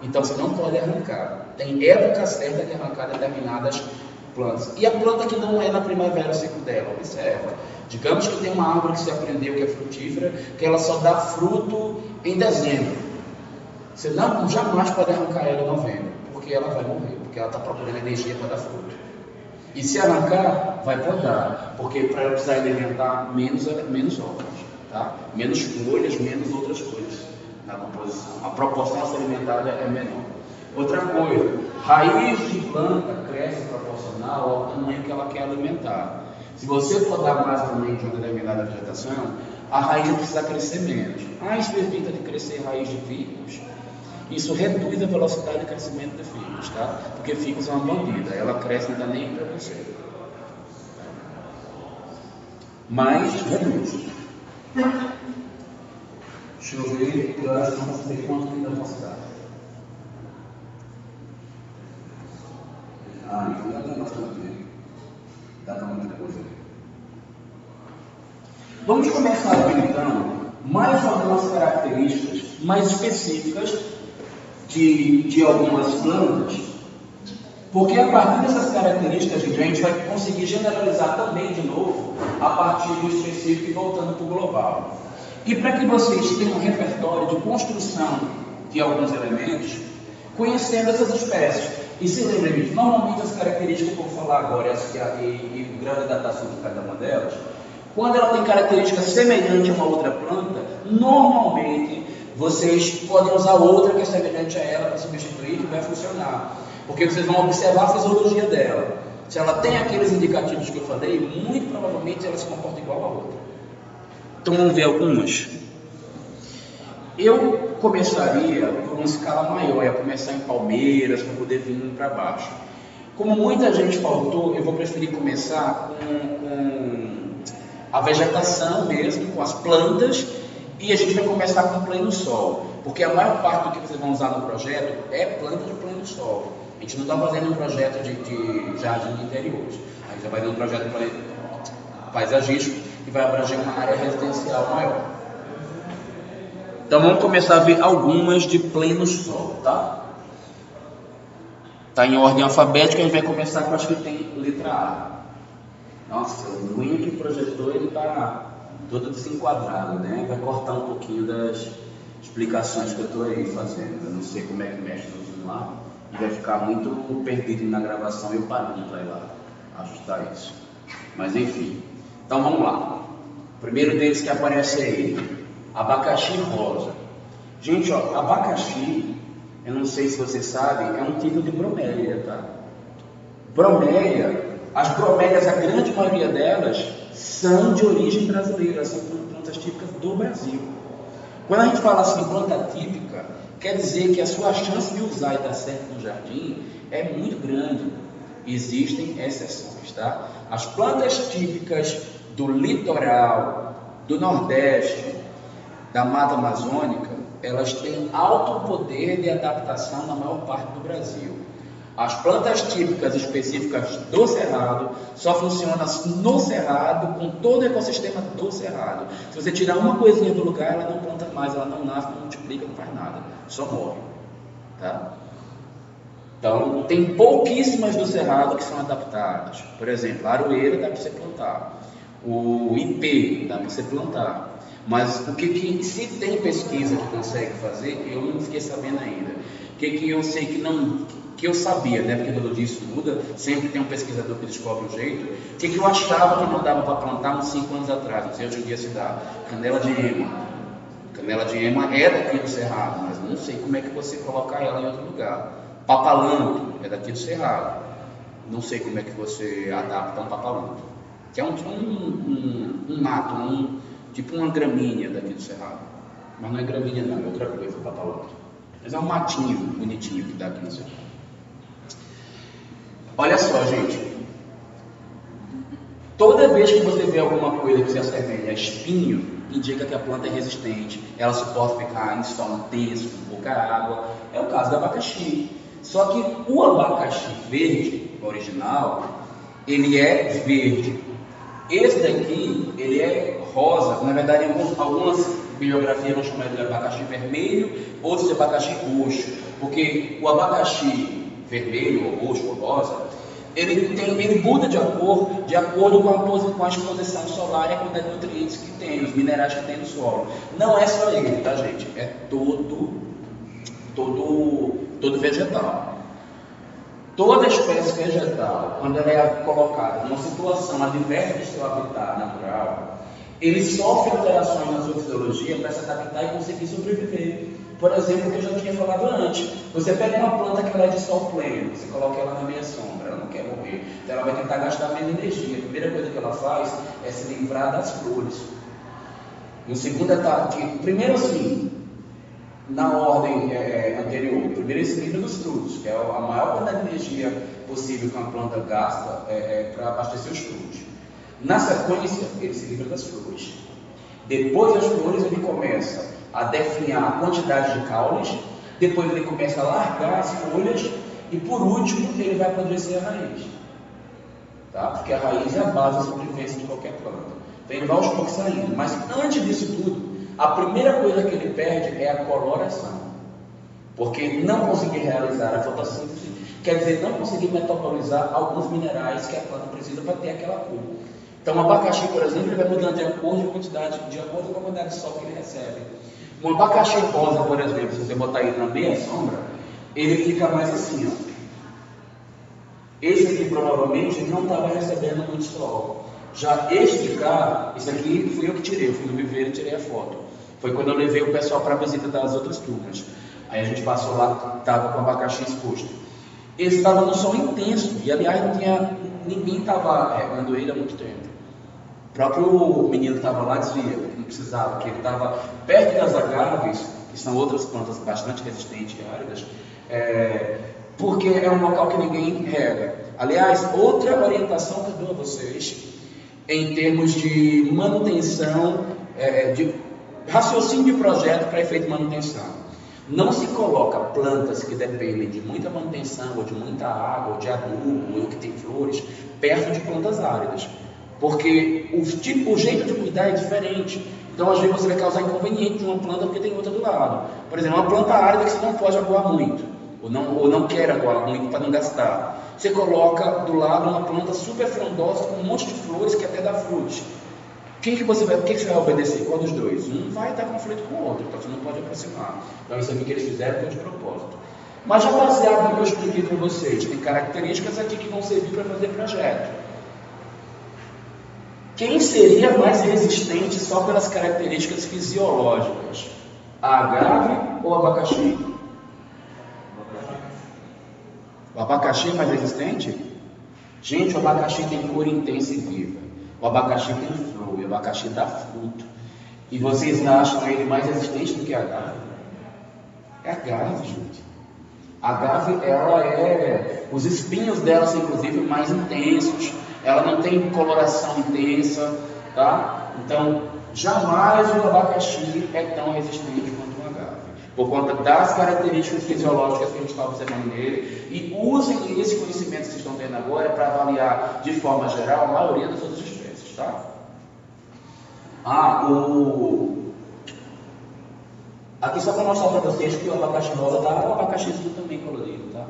Então você não pode arrancar. Tem época certa de arrancar determinadas plantas. E a planta que não é na primavera o ciclo dela, observa. Digamos que tem uma árvore que você aprendeu que é frutífera, que ela só dá fruto em dezembro. Você jamais pode arrancar ela em novembro, porque ela vai morrer, porque ela está procurando energia para dar fruto. E se arrancar, vai podar, porque para ela precisar alimentar menos órgãos, tá? Menos folhas, menos outras coisas na composição. A proporção a ser alimentada é menor. Outra coisa, raiz de planta cresce proporcional ao tamanho que ela quer alimentar. Se você podar mais o tamanho de uma determinada vegetação, a raiz precisa crescer menos. Isso evita de crescer raiz de figos. Isso reduz a velocidade de crescimento de figos, tá? Porque figos é uma bandida, ela cresce e não dá nem para você. Mas reduz. Deixa eu ver, eu acho que não sei quanto ainda posso dar. Então dá bastante. Dá para muita coisa. Vamos começar então mais algumas características mais específicas de algumas plantas, porque a partir dessas características a gente vai conseguir generalizar também de novo a partir do específico e voltando para o global. E para que vocês tenham um repertório de construção de alguns elementos, conhecendo essas espécies. E se lembrem disso, normalmente as características que eu vou falar agora e grande adaptação de cada uma delas, quando ela tem características semelhantes a uma outra planta, normalmente vocês podem usar outra que é semelhante a ela para substituir, que vai funcionar. Porque vocês vão observar a fisiologia dela. Se ela tem aqueles indicativos que eu falei, muito provavelmente ela se comporta igual a outra. Então vamos ver algumas. Eu começaria por uma escala maior, ia começar em palmeiras para poder vir para baixo. Como muita gente faltou, eu vou preferir começar com a vegetação mesmo, com as plantas, e a gente vai começar com pleno sol, porque a maior parte do que vocês vão usar no projeto é planta de pleno sol. A gente não está fazendo um projeto de jardim de interiores, a gente está fazendo um projeto paisagístico que vai abranger uma área residencial maior. Então vamos começar a ver algumas de pleno sol, tá? Tá em ordem alfabética, a gente vai começar com, acho que tem letra A. Nossa, o ruim é que o projetor ele tá todo desenquadrado, né? Vai cortar um pouquinho das explicações que eu estou aí fazendo. Eu não sei como é que mexe no zoom lá e vai ficar muito perdido na gravação e eu parando para ir lá ajustar isso. Mas enfim, então vamos lá. O primeiro deles que aparece aí, abacaxi rosa. Gente, ó, abacaxi, eu não sei se vocês sabem, é um tipo de bromélia, tá? Bromélia, as bromélias, a grande maioria delas são de origem brasileira, são plantas típicas do Brasil. Quando a gente fala assim, planta típica, quer dizer que a sua chance de usar e dar certo no jardim é muito grande. Existem exceções, tá? As plantas típicas do litoral, do Nordeste, da Mata Amazônica, elas têm alto poder de adaptação na maior parte do Brasil. As plantas típicas específicas do Cerrado só funcionam no Cerrado, com todo o ecossistema do Cerrado. Se você tirar uma coisinha do lugar, ela não planta mais, ela não nasce, não multiplica, não faz nada, só morre. Tá? Então, tem pouquíssimas do Cerrado que são adaptadas. Por exemplo, a aroeira dá para você plantar, o ipê dá para você plantar. Mas o que se tem pesquisa que consegue fazer, eu não fiquei sabendo ainda. O que eu sei que não, que eu sabia, né? Porque todo dia isso muda, sempre tem um pesquisador que descobre um jeito. O que eu achava que não dava para plantar uns 5 anos atrás, não sei hoje em dia se dá. Canela de ema. Canela de ema é daqui do Cerrado, mas não sei como é que você colocar ela em outro lugar. Papalanto é daqui do Cerrado. Não sei como é que você adapta um papalanto. Que é um mato, tipo uma gramínea daqui do Cerrado. Mas não é gramínea não, é outra coisa, o papalanto. Mas é um matinho bonitinho que dá aqui no Cerrado. Olha só, gente. Toda vez que você vê alguma coisa que se assemelha a espinho, indica que a planta é resistente, ela suporta ficar em solo intenso, com pouca água. É o caso do abacaxi. Só que o abacaxi verde, original, ele é verde. Esse daqui, ele é rosa. Na verdade, algumas biografias vão chamar ele de abacaxi vermelho, outros de abacaxi roxo. Porque o abacaxi vermelho, ou roxo, ou rosa, ele muda de acordo com a exposição solar e a quantidade de nutrientes que tem, os minerais que tem no solo. Não é só ele, tá, gente? É todo vegetal. Toda espécie vegetal, quando ela é colocada numa situação adversa do seu habitat natural, ele sofre alterações na sua fisiologia para se adaptar e conseguir sobreviver. Por exemplo, o que eu já tinha falado antes, você pega uma planta que ela é de sol pleno, você coloca ela na meia sombra, ela não quer morrer, então ela vai tentar gastar menos energia. A primeira coisa que ela faz é se livrar das flores. No segundo etapa, primeiro assim, na ordem anterior, primeiro ele se livra dos frutos, que é a maior quantidade de energia possível que uma planta gasta para abastecer os frutos. Na sequência, ele se livra das flores. Depois das flores, ele começa a definhar a quantidade de caules, depois ele começa a largar as folhas e, por último, ele vai apodrecer a raiz. Tá? Porque a raiz é a base da sobrevivência de qualquer planta. Então ele vai aos poucos saindo. Mas antes disso tudo, a primeira coisa que ele perde é a coloração. Porque não conseguir realizar a fotossíntese quer dizer não conseguir metabolizar alguns minerais que a planta precisa para ter aquela cor. Então o abacaxi, por exemplo, ele vai mudando de acordo com a quantidade de sol que ele recebe. Um abacaxi rosa, por exemplo, se você botar ele na meia sombra, ele fica mais assim, ó. Esse aqui provavelmente não estava recebendo muito sol. Já este de cá, esse aqui fui eu que tirei, eu fui no viveiro e tirei a foto. Foi quando eu levei o pessoal para a visita das outras turmas. Aí a gente passou lá, estava com o abacaxi exposto. Esse estava no sol intenso, e aliás ninguém estava regando ele há muito tempo. próprio menino que estava lá dizia que não precisava, que ele estava perto das agaves, que são outras plantas bastante resistentes e áridas, porque é um local que ninguém rega. Aliás, outra orientação que eu dou a vocês, em termos de manutenção, de raciocínio de projeto para efeito de manutenção. Não se coloca plantas que dependem de muita manutenção, ou de muita água, ou de adubo, ou que tem flores, perto de plantas áridas. Porque o jeito de cuidar é diferente. Então, às vezes, você vai causar inconveniente de uma planta porque tem outra do lado. Por exemplo, uma planta árida que você não pode aguar muito, ou não quer aguar muito para não gastar. Você coloca do lado uma planta super frondosa com um monte de flores que até dá frutos. O que você vai obedecer? Qual dos dois? Um vai estar em conflito com o outro, então você não pode aproximar. Então isso aqui que eles fizeram foi de propósito. Mas já baseado no que eu expliquei para vocês, tem características aqui que vão servir para fazer projeto. Quem seria mais resistente só pelas características fisiológicas? A agave ou o abacaxi? O abacaxi é mais resistente? Gente, o abacaxi tem cor intensa e viva. O abacaxi tem flor, o abacaxi dá fruto. E vocês acham ele mais resistente do que a agave? É a agave, gente. A agave, os espinhos dela são inclusive mais intensos. Ela não tem coloração intensa, tá? Então, jamais o abacaxi é tão resistente quanto o agave, por conta das características fisiológicas que a gente está observando nele. E usem esse conhecimento que vocês estão tendo agora para avaliar, de forma geral, a maioria das outras espécies. Tá? Aqui só para mostrar para vocês que o abacaxi rosa tá o abacaxi também colorido, tá?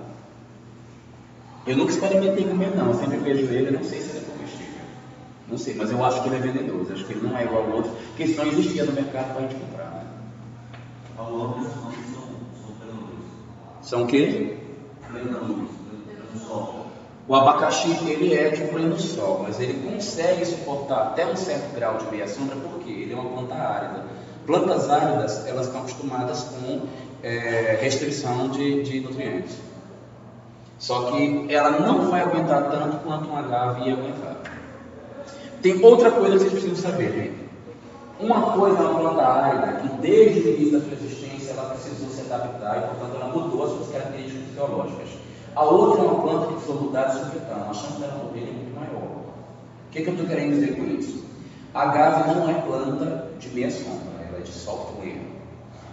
Eu nunca experimentei comer não, eu sempre vejo ele, não sei se ele é comestível. Não sei, mas eu acho que ele é venenoso, acho que ele não é igual ao outro, porque isso não existia no mercado para a gente comprar, né? São o quê? O abacaxi, ele é de pleno sol, mas ele consegue suportar até um certo grau de meia sombra, porque ele é uma planta árida. Plantas áridas, elas estão acostumadas com restrição de nutrientes. Só que ela não vai aguentar tanto quanto um agave ia aguentar. Tem outra coisa que vocês precisam saber, gente. Uma coisa é uma planta árida, que desde o início da sua existência, ela precisou se adaptar e, portanto, ela mudou as suas características fisiológicas. A outra é uma planta que foi mudada de supetão, a chance dela morrer é muito maior. O que eu estou querendo dizer com isso? A agave não é planta de meia sombra, ela é de sol pleno.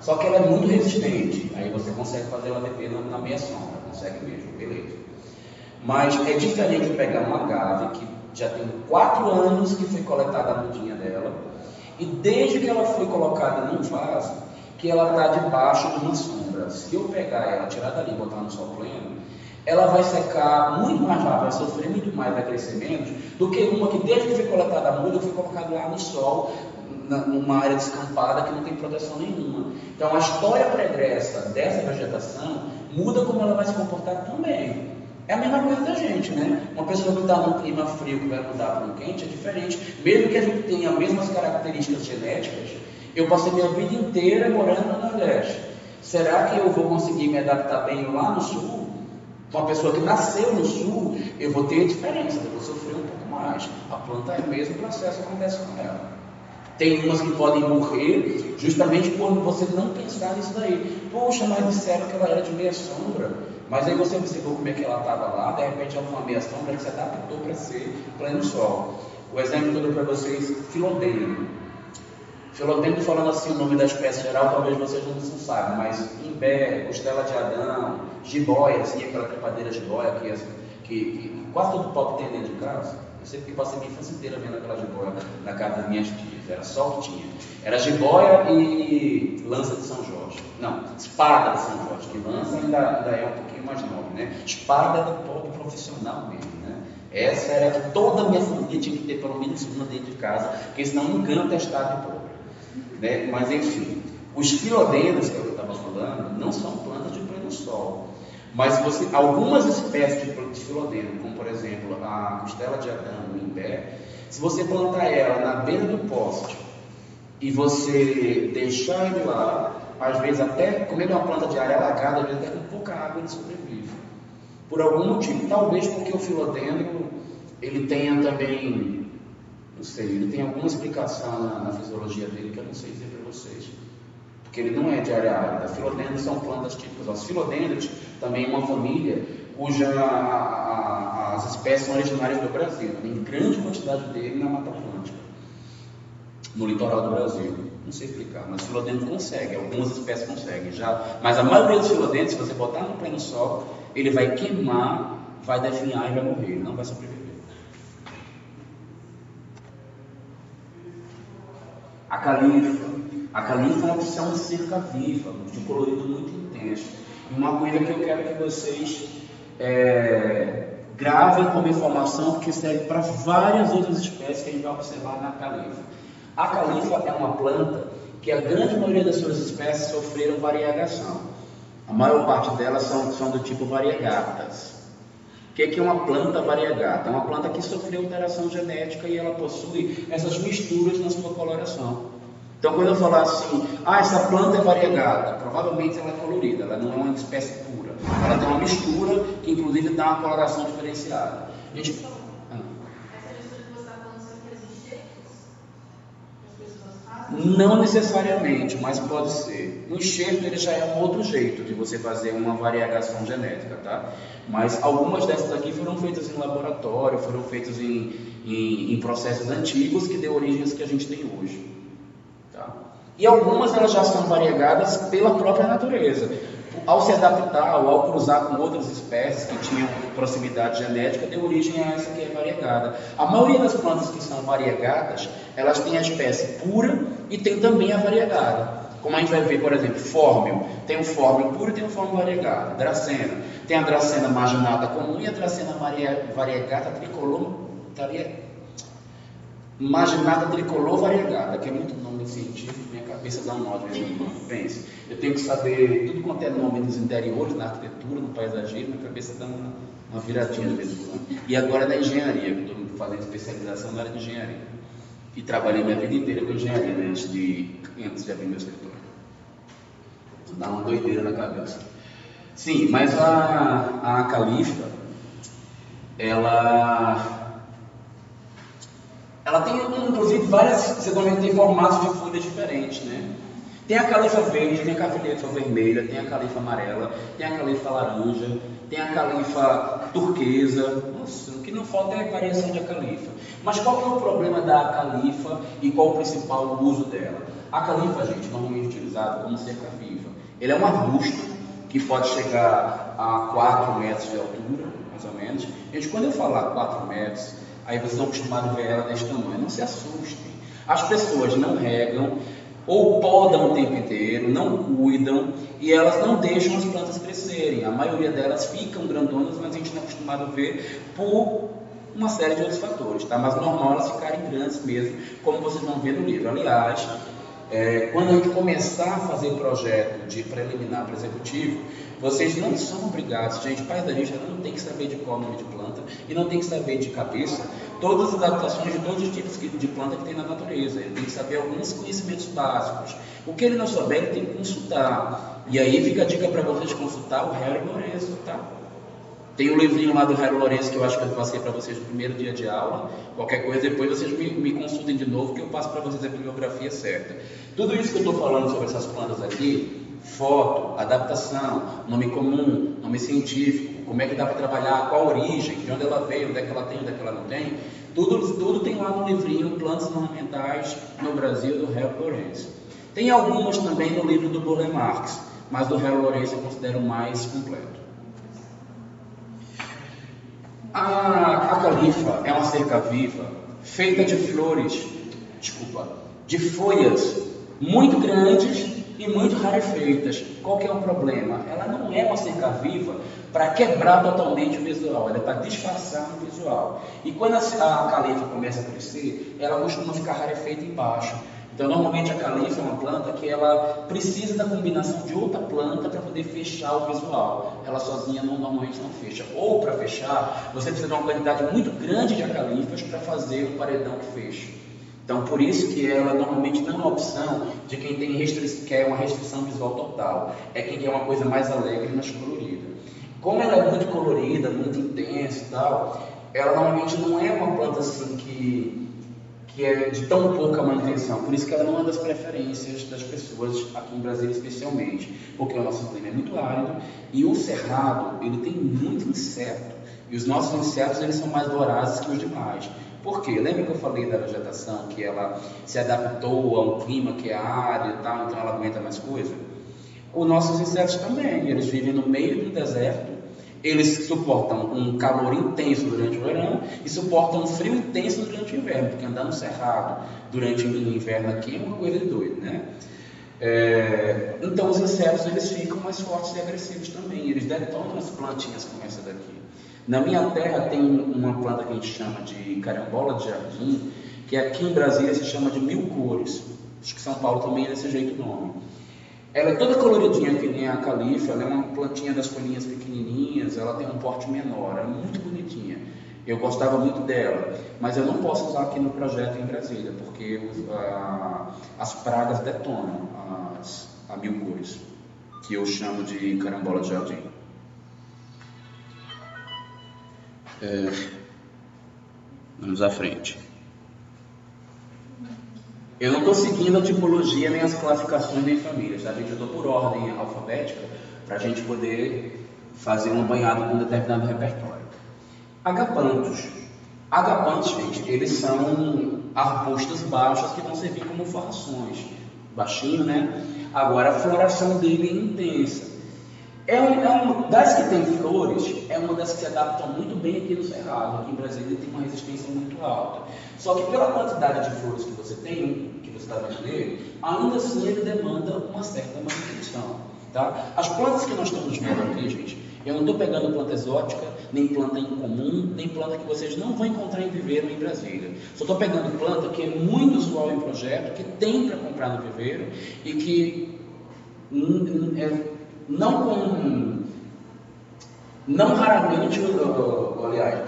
Só que ela é muito resistente, aí você consegue fazer ela viver na meia sombra, consegue mesmo, beleza. Mas é diferente de pegar uma agave que já tem 4 anos que foi coletada a mudinha dela, e desde que ela foi colocada num vaso, que ela está debaixo de uma sombra. Se eu pegar ela, tirar dali e botar no sol pleno, ela vai secar muito mais rápido, vai sofrer muito mais crescimento do que uma que desde que foi coletada a muda foi colocada lá no sol, numa área descampada que não tem proteção nenhuma. Então a história pregressa dessa vegetação muda como ela vai se comportar também. É a mesma coisa da gente, né? Uma pessoa que está num clima frio que vai mudar para um quente é diferente. Mesmo que a gente tenha as mesmas características genéticas, eu passei minha vida inteira morando no Nordeste. Será que eu vou conseguir me adaptar bem lá no Sul? Uma pessoa que nasceu no Sul, eu vou ter diferença, eu vou sofrer um pouco mais. A planta é o mesmo processo que acontece com ela. Tem umas que podem morrer justamente por você não pensar nisso daí. Poxa, mas disseram que ela era de meia sombra. Mas aí você observou como é que ela estava lá, de repente ela foi uma meia sombra que se adaptou para ser pleno sol. O exemplo que eu dou para vocês, filodendro. Filodendro, falando assim o nome da espécie geral, talvez vocês não saibam, mas imbé, costela de Adão, jiboia, assim, aquela trepadeira jiboia que quase todo pobre tem dentro de casa. Eu sei porque passei minha infância inteira vendo aquela jiboia na casa das minhas tias, era só o que tinha. Era jiboia e lança de São Jorge. Não, espada de São Jorge, que lança ainda é um pouquinho mais nova, né? Espada de pobre profissional mesmo, né? Essa era que toda a minha família tinha que ter pelo menos uma dentro de casa, porque senão engana testado de pobre. Né? Mas enfim, os filodendros que eu estava falando não são plantas de pleno sol, mas algumas espécies de filodendro, como por exemplo a costela de Adão, o imbé, se você plantar ela na beira do poste e você deixar ele lá, às vezes até como ele é uma planta de área alagada, às vezes até com pouca água ele sobrevive, por algum motivo, talvez porque o filodendro ele tenha também Não sei, ele tem alguma explicação na fisiologia dele que eu não sei dizer para vocês. Porque ele não é de área árida. Filodendros são plantas típicas. Os filodendros também é uma família cuja as espécies são originárias do Brasil. Tem grande quantidade dele na Mata Atlântica, no litoral do Brasil. Não sei explicar, mas o filodendro consegue, algumas espécies conseguem já. Mas a maioria dos filodendros, se você botar no pleno sol, ele vai queimar, vai definhar e vai morrer, ele não vai sobreviver. A califa é uma opção de cerca viva, de colorido muito intenso. E uma coisa que eu quero que vocês gravem como informação, porque serve para várias outras espécies que a gente vai observar na califa. A califa é uma planta que a grande maioria das suas espécies sofreram variegação. A maior parte delas são do tipo variegatas. O que é uma planta variegata? É uma planta que sofreu alteração genética e ela possui essas misturas na sua coloração. Então, quando eu falar assim, essa planta é variegata, provavelmente ela é colorida, ela não é uma espécie pura. Ela tem uma mistura que, inclusive, dá uma coloração diferenciada. Essa mistura que você está falando sempre existe? As pessoas fazem? Não necessariamente, mas pode ser. O enxerto ele já é um outro jeito de você fazer uma variegação genética, tá? Mas algumas dessas aqui foram feitas em laboratório, foram feitas em processos antigos que deu origem às que a gente tem hoje. Tá? E algumas elas já são variegadas pela própria natureza. Ao se adaptar ou ao cruzar com outras espécies que tinham proximidade genética, deu origem a essa que é variegada. A maioria das plantas que são variegadas, elas têm a espécie pura e tem também a variegada. Como a gente vai ver, por exemplo, fórmio. Tem o fórmio puro e tem o fórmio variegado. Dracena. Tem a dracena marginata comum e a dracena variegata tricolor. Marginata tricolor variegada, que é muito nome científico, minha cabeça dá um nó de vez em quando. Pense, eu tenho que saber tudo quanto é nome dos interiores, na arquitetura, no paisagismo, minha cabeça dá uma viradinha de vez em quando. E agora na engenharia, que eu estou fazendo especialização na área de engenharia. E trabalhei minha vida inteira com engenharia, né, antes de abrir meu escritório. Dá uma doideira na cabeça. Sim, mas a califa, ela tem, inclusive, você também tem formatos de folhas diferentes, né? Tem a califa verde, tem a califa vermelha, tem a califa amarela, tem a califa laranja, tem a califa turquesa. Nossa, o que não falta é a variação de califa. Mas qual que é o problema da califa e qual o principal uso dela? A califa, gente, normalmente utilizada como cerca viva. Ele é um arbusto que pode chegar a 4 metros de altura, mais ou menos. Gente, quando eu falar 4 metros, aí vocês estão acostumados a ver ela desse tamanho. Não se assustem. As pessoas não regam ou podam o tempo inteiro, não cuidam e elas não deixam as plantas crescerem. A maioria delas ficam grandonas, mas a gente não é acostumado a ver por uma série de outros fatores, tá? Mas normal elas ficarem grandes mesmo, como vocês vão ver no livro. Aliás, quando a gente começar a fazer projeto de preliminar para executivo, vocês não são obrigados, gente, paisagista não tem que saber de qual nome de planta e não tem que saber de cabeça todas as adaptações de todos os tipos de planta que tem na natureza. Ele tem que saber alguns conhecimentos básicos. O que ele não souber, ele tem que consultar. E aí fica a dica para vocês consultar o Hélio Lourenço, tá? Tem um livrinho lá do Hélio Lourenço que eu acho que eu passei para vocês no primeiro dia de aula. Qualquer coisa, depois vocês me consultem de novo que eu passo para vocês a bibliografia certa. Tudo isso que eu estou falando sobre essas plantas aqui, foto, adaptação, nome comum, nome científico, como é que dá para trabalhar, qual a origem, de onde ela veio, onde é que ela tem, onde é que ela não tem, tudo tem lá no livrinho Plantas Ornamentais no Brasil, do Hélio Lourenço. Tem algumas também no livro do Burle Marx, mas do Hélio Lourenço eu considero mais completo. A califa é uma cerca viva feita de de folhas muito grandes e muito rarefeitas. Qual que é o problema? Ela não é uma cerca viva para quebrar totalmente o visual, ela é para disfarçar o visual. E quando a califa começa a crescer, ela costuma ficar rarefeita embaixo. Então, normalmente a califa é uma planta que ela precisa da combinação de outra planta para poder fechar o visual. Ela sozinha normalmente não fecha. Ou para fechar, você precisa de uma quantidade muito grande de acalifas para fazer o paredão que fecha. Então, por isso que ela normalmente não é uma opção de quem quer uma restrição visual total. É quem quer uma coisa mais alegre, mais colorida. Como ela é muito colorida, muito intensa e tal, ela normalmente não é uma planta assim que que é de tão pouca manutenção. Por isso que ela não é das preferências das pessoas aqui em Brasília especialmente, porque o nosso clima é muito árido e o cerrado ele tem muito inseto e os nossos insetos eles são mais vorazes que os demais. Por quê? Lembra que eu falei da vegetação, que ela se adaptou a um clima que é árido e tal, então ela aguenta mais coisa? Os nossos insetos também, eles vivem no meio do deserto. Eles suportam um calor intenso durante o verão e suportam um frio intenso durante o inverno, porque andar no cerrado durante o inverno aqui é uma coisa de doido, né? Então os insetos eles ficam mais fortes e agressivos também, eles detonam as plantinhas como essa daqui. Na minha terra tem uma planta que a gente chama de carambola de jardim, que aqui em Brasília se chama de mil cores, acho que São Paulo também é desse jeito o nome. Ela é toda coloridinha que nem a califa, ela é uma plantinha das folhinhas pequenininhas, ela tem um porte menor, é muito bonitinha. Eu gostava muito dela, mas eu não posso usar aqui no projeto em Brasília, porque as pragas detonam a mil cores, que eu chamo de carambola de jardim. Vamos à frente. Eu não estou seguindo a tipologia nem as classificações nem famílias, tá, gente? Eu estou por ordem alfabética para a gente poder fazer um banhado com um determinado repertório. Agapantos. Agapantos, gente, eles são arbustos baixos que vão servir como forrações. Baixinho, né? Agora a floração dele é intensa. Das que tem flores, é uma das que se adaptam muito bem aqui no Cerrado. Aqui em Brasília ele tem uma resistência muito alta. Só que pela quantidade de flores que você tem, que você está vendo nele, ainda assim ele demanda uma certa manutenção. Tá? As plantas que nós estamos vendo aqui, gente, eu não estou pegando planta exótica, nem planta incomum, nem planta que vocês não vão encontrar em viveiro em Brasília. Só estou pegando planta que é muito usual em projeto, que tem para comprar no viveiro e que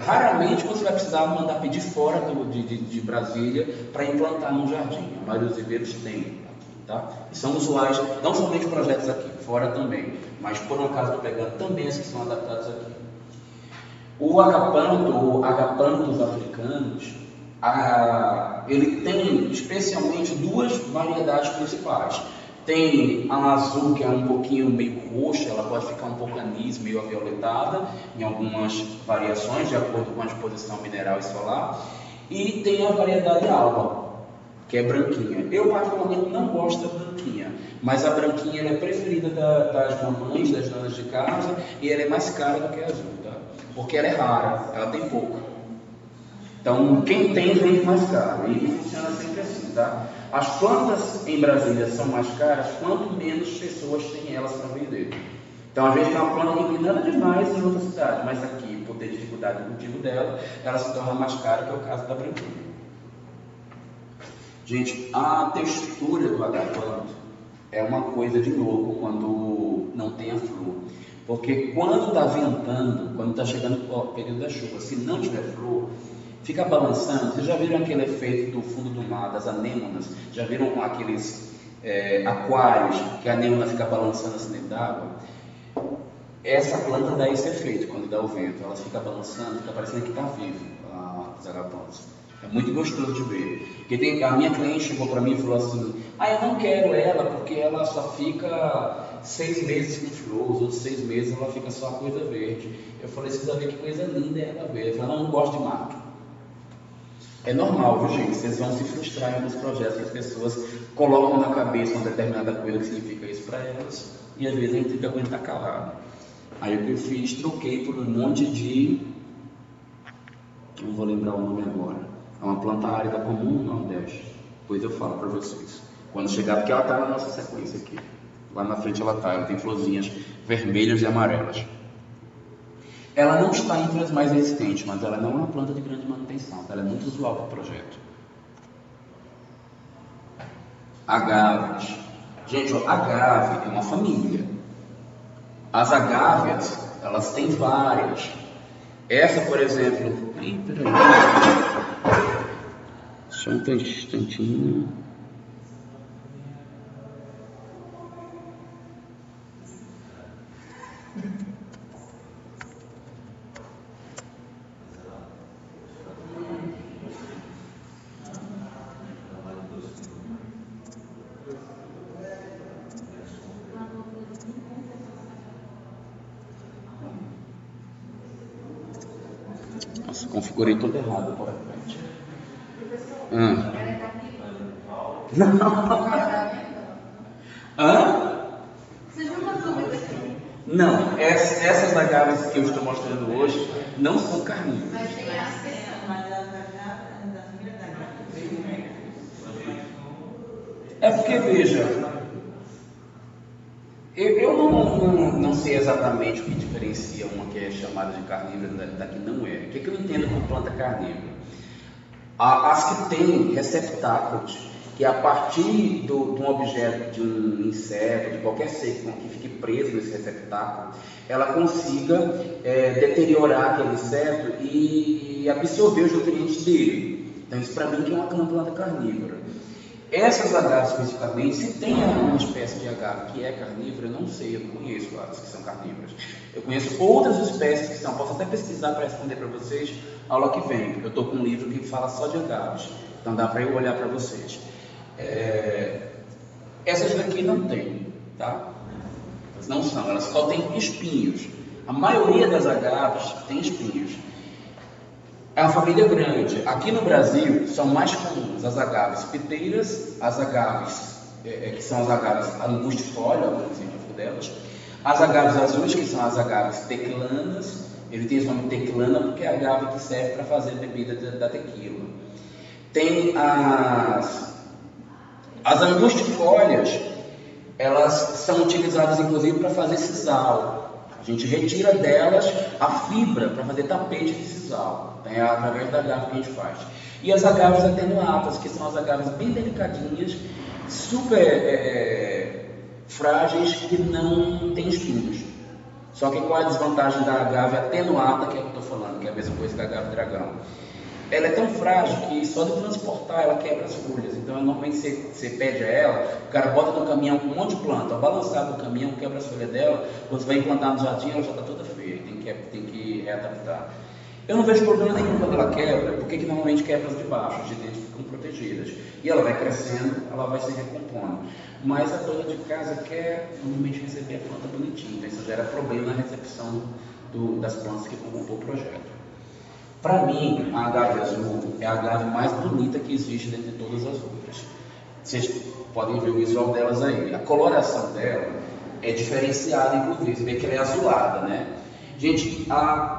raramente você vai precisar mandar pedir fora de Brasília para implantar num jardim. A maioria dos viveiros tem aqui, tá? E são usuais, não somente projetos aqui, fora também, mas por um acaso estou pegando também as que são adaptadas aqui. O agapanto, ou agapantos africanos, ele tem especialmente duas variedades principais. Tem a azul, que é um pouquinho meio roxa, ela pode ficar um pouco anis, meio avioletada, em algumas variações, de acordo com a exposição mineral e solar. E tem a variedade alba, que é branquinha. Eu particularmente não gosto da branquinha, mas a branquinha ela é preferida das mamães, das donas de casa, e ela é mais cara do que a azul, tá? Porque ela é rara, ela tem pouco. Então, quem tem, vende mais caro. E funciona sempre assim, tá? As plantas em Brasília são mais caras quanto menos pessoas têm elas para vender. Então, às vezes tem uma planta que não tem nada demais em outra cidade, mas aqui, por ter dificuldade no cultivo dela, ela se torna mais cara, que é o caso da branquinha. Gente, a textura do agapanto é uma coisa de louco quando não tem a flor. Porque quando está ventando, quando está chegando o período da chuva, se não tiver flor, fica balançando. Vocês já viram aquele efeito do fundo do mar, das anêmonas? Já viram aqueles aquários que a anêmona fica balançando assim dentro d'água? Essa planta dá esse efeito quando dá o vento. Ela fica balançando, fica parecendo que está vivo, os agapantos. É muito gostoso de ver. Porque a minha cliente chegou para mim e falou assim: eu não quero ela porque ela só fica 6 meses com flor, os outros 6 meses ela fica só a coisa verde. Eu falei: você precisa ver que coisa linda é ela verde. Ela não gosta de mato. É normal, viu, gente? Vocês vão se frustrar em alguns projetos que as pessoas colocam na cabeça uma determinada coisa que significa isso para elas, e às vezes a gente tem que aguentar calado. Aí o que eu fiz, troquei por um monte de... não vou lembrar o nome agora. É uma planta árida comum no Nordeste. Depois eu falo para vocês. Quando chegar, porque ela está na nossa sequência aqui. Lá na frente ela tem florzinhas vermelhas e amarelas. Ela não está entre as mais resistentes, mas ela não é uma planta de grande manutenção. Ela é muito usual para o projeto. Agáveas. Gente, agave é uma família. As agáveas, elas têm várias. Essa, por exemplo... Só um instantinho. configurei tudo errado por frente. Professor, ela é carnívora? Hã? Você viu uma dúvida aqui? Não, essas agaves que eu estou mostrando hoje não são carnívoras. Mas tem a seção. É porque, veja, eu não sei exatamente o que diferencia uma que é chamada de carnívora da que não é. O que eu entendo por planta carnívora? As que têm receptáculos, que a partir de um objeto, de um inseto, de qualquer ser que fique preso nesse receptáculo, ela consiga deteriorar aquele inseto e absorver os nutrientes dele. Então isso para mim que é uma planta carnívora. Essas agaves especificamente, se tem uma espécie de agave que é carnívora, eu não sei, eu não conheço as que são carnívoras. Eu conheço outras espécies que são, posso até pesquisar para responder para vocês aula que vem, porque eu estou com um livro que fala só de agaves, então dá para eu olhar para vocês. Essas daqui não tem, tá? Elas não são, elas só têm espinhos. A maioria das agaves tem espinhos. É uma família grande. Aqui no Brasil são mais comuns as agaves piteiras, as agaves, que são as agaves angustifolia, alguns exemplos delas, as agaves azuis, que são as agaves tequilanas. Ele tem esse nome tequilana porque é a agave que serve para fazer a bebida da tequila. Tem as angustifólias, elas são utilizadas inclusive para fazer sisal. A gente retira delas a fibra para fazer tapete de sisal. É através da agave que a gente faz. E as agaves atenuadas, que são as agaves bem delicadinhas, super frágeis, que não têm espinhos. Só que qual é a desvantagem da agave atenuada, que é o que eu estou falando, que é a mesma coisa que a agave dragão? Ela é tão frágil que só de transportar ela quebra as folhas. Então, normalmente você pede a ela, o cara bota no caminhão com um monte de planta, ao balançar do caminhão, quebra as folhas dela, quando você vai implantar no jardim, ela já está toda feia, tem que readaptar. Eu não vejo problema nenhum quando ela quebra, porque que normalmente quebra as de baixo, as de dentro ficam protegidas. E ela vai crescendo, ela vai se recompondo. Mas a dona de casa quer normalmente receber a planta bonitinha, então isso gera problema na recepção das plantas que vão compor o projeto. Para mim, a agave azul é a agave mais bonita que existe dentre todas as outras. Vocês podem ver o visual delas aí. A coloração dela é diferenciada, inclusive. Você vê que ela é azulada, né? Gente,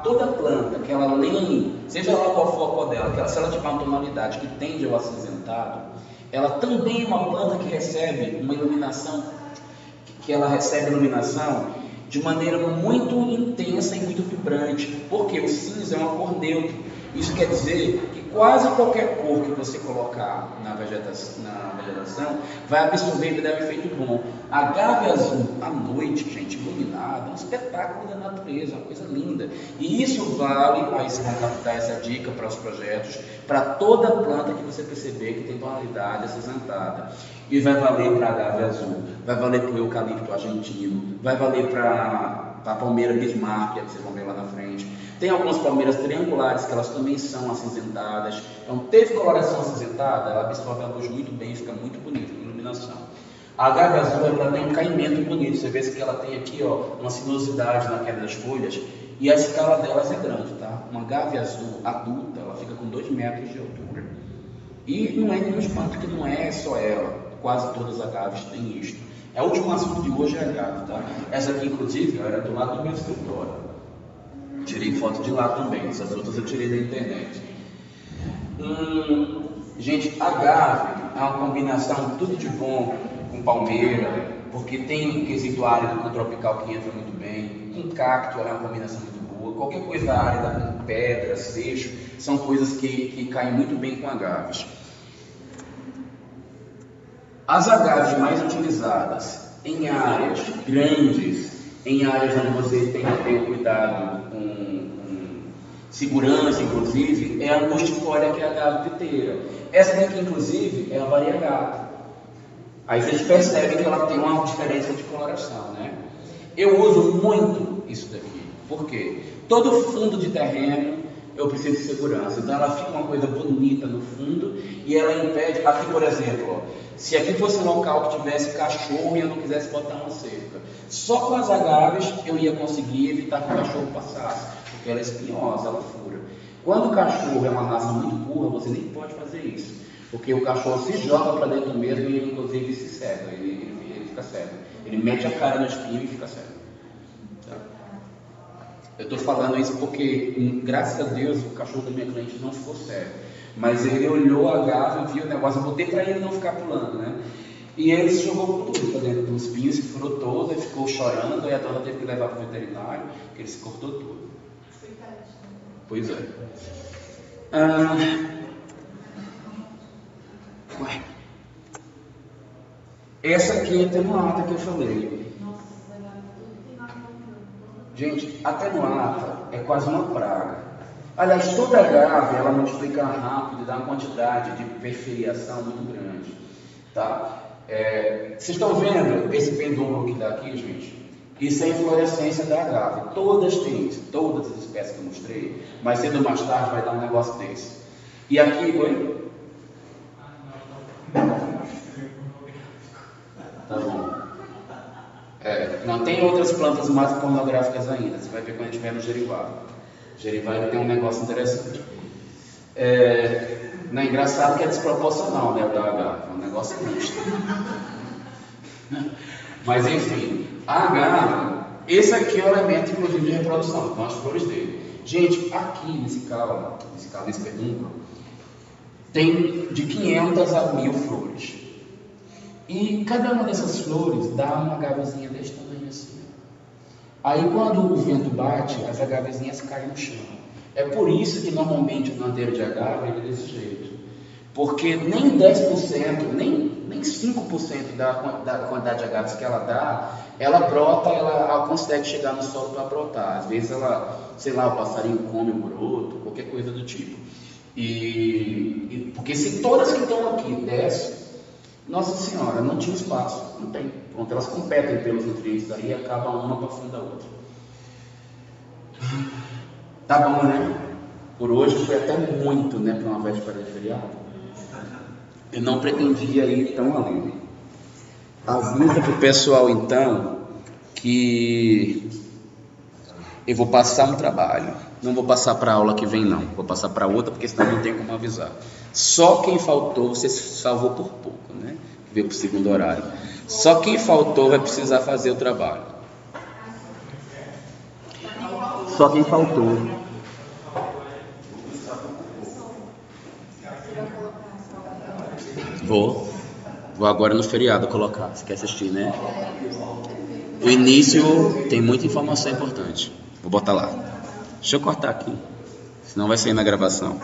toda planta que ela nem, seja lá qual for a cor dela, se ela tiver uma tonalidade que tende ao acinzentado, ela também é uma planta que recebe uma iluminação, que ela recebe iluminação de maneira muito intensa e muito vibrante, porque o cinza é uma cor neutra. Isso quer dizer que quase qualquer cor que você colocar na vegetação vai absorver e dar um efeito bom. A agave azul à noite, gente, iluminada, é um espetáculo da natureza, uma coisa linda. E isso vale, aí vocês vão captar essa dica para os projetos, para toda planta que você perceber que tem tonalidade acinzentada. E vai valer para a agave azul, vai valer para o eucalipto argentino, vai valer para a palmeira Bismarck, que vocês vão ver lá na frente. Tem algumas palmeiras triangulares que elas também são acinzentadas. Então, teve coloração acinzentada, ela absorve a luz muito bem, fica muito bonita com iluminação. A agave azul ela tem um caimento bonito. Você vê que ela tem aqui uma sinuosidade na queda das folhas e a escala delas é grande, tá? Uma agave azul adulta, ela fica com 2 metros de altura. E não é nenhum espanto que não é só ela. Quase todas as agaves têm isto. O último assunto de hoje é a agave, tá? Essa aqui, inclusive, era do lado do meu escritório. Tirei foto de lá também. Essas outras eu tirei da internet. Gente, agave é uma combinação tudo de bom com palmeira, porque tem um quesito árido com tropical que entra muito bem. Com cacto é uma combinação muito boa. Qualquer coisa árida com pedra, seixo, são coisas que caem muito bem com agaves. As agaves mais utilizadas em áreas grandes, em áreas onde você tem que ter cuidado com segurança, inclusive, é a angustifólia, que é a agave piteira. Essa daqui, inclusive, é a variegata. Aí vocês percebem que ela tem uma diferença de coloração, né? Eu uso muito isso daqui. Por quê? Todo fundo de terreno eu preciso de segurança. Então ela fica uma coisa bonita no fundo e ela impede. Aqui, por exemplo, se aqui fosse um local que tivesse cachorro e eu não quisesse botar uma cerca, só com as agaves eu ia conseguir evitar que o cachorro passasse, porque ela é espinhosa, ela fura. Quando o cachorro é uma raça muito burra, você nem pode fazer isso. Porque o cachorro se joga para dentro mesmo e ele, inclusive, se cega, ele fica cego. Ele mete a cara no espinho e fica cego. Tá? Eu estou falando isso porque, graças a Deus, o cachorro da minha cliente não ficou cego. Mas ele olhou a garra e viu o negócio, eu botei para ele não ficar pulando, né? E ele se jogou com tudo para dentro do espinho, se furou todo, e ficou chorando, e a dona teve que levar para o veterinário, que ele se cortou todo. Pois é. Essa aqui é a atenuata que eu falei. Gente, atenuata é quase uma praga. Aliás, toda agave, ela multiplica rápido e dá uma quantidade de perfiliação muito grande. Tá? Vocês estão vendo esse pendúnculo que dá aqui, gente? Isso é a inflorescência da agave. Todas têm isso, todas as espécies que eu mostrei, mas cedo ou mais tarde vai dar um negócio desse. E aqui, oi? Tá bom. Não tem outras plantas mais pornográficas ainda. Você vai ver quando a gente estiver no Jerivá. Jerivá ele tem um negócio interessante. Não é engraçado que é desproporcional, né, o da agave. É um negócio misto. Mas enfim, a agave, esse aqui é o elemento inclusive de reprodução, então as flores dele. Gente, aqui nesse pedúnculo, tem de 500 a 1000 flores. E cada uma dessas flores dá uma agavezinha desse tamanho assim. Aí quando o vento bate, as agavezinhas caem no chão. É por isso que normalmente o planteiro de agave é desse jeito. Porque nem 10%, nem 5% da quantidade de agaves que ela dá, ela brota, ela consegue chegar no solo para brotar. Às vezes ela, sei lá, o passarinho come o broto, qualquer coisa do tipo. Porque se todas que estão aqui descem, Nossa Senhora, não tinha espaço, não tem. Pronto, elas competem pelos nutrientes aí e acaba uma para funda a outra. Tá bom, né? Por hoje foi até muito, né, para uma véspera de feriado. Eu não pretendia ir tão além. Avisa para o pessoal então que eu vou passar um trabalho. Não vou passar para a aula que vem não. Vou passar para outra porque senão não tem como avisar. Só quem faltou, você se salvou por pouco, né? Veio para o segundo horário. Só quem faltou vai precisar fazer o trabalho. Só quem faltou. Vou agora no feriado colocar. Você quer assistir, né? O início tem muita informação importante. Vou botar lá. Deixa eu cortar aqui, senão vai sair na gravação.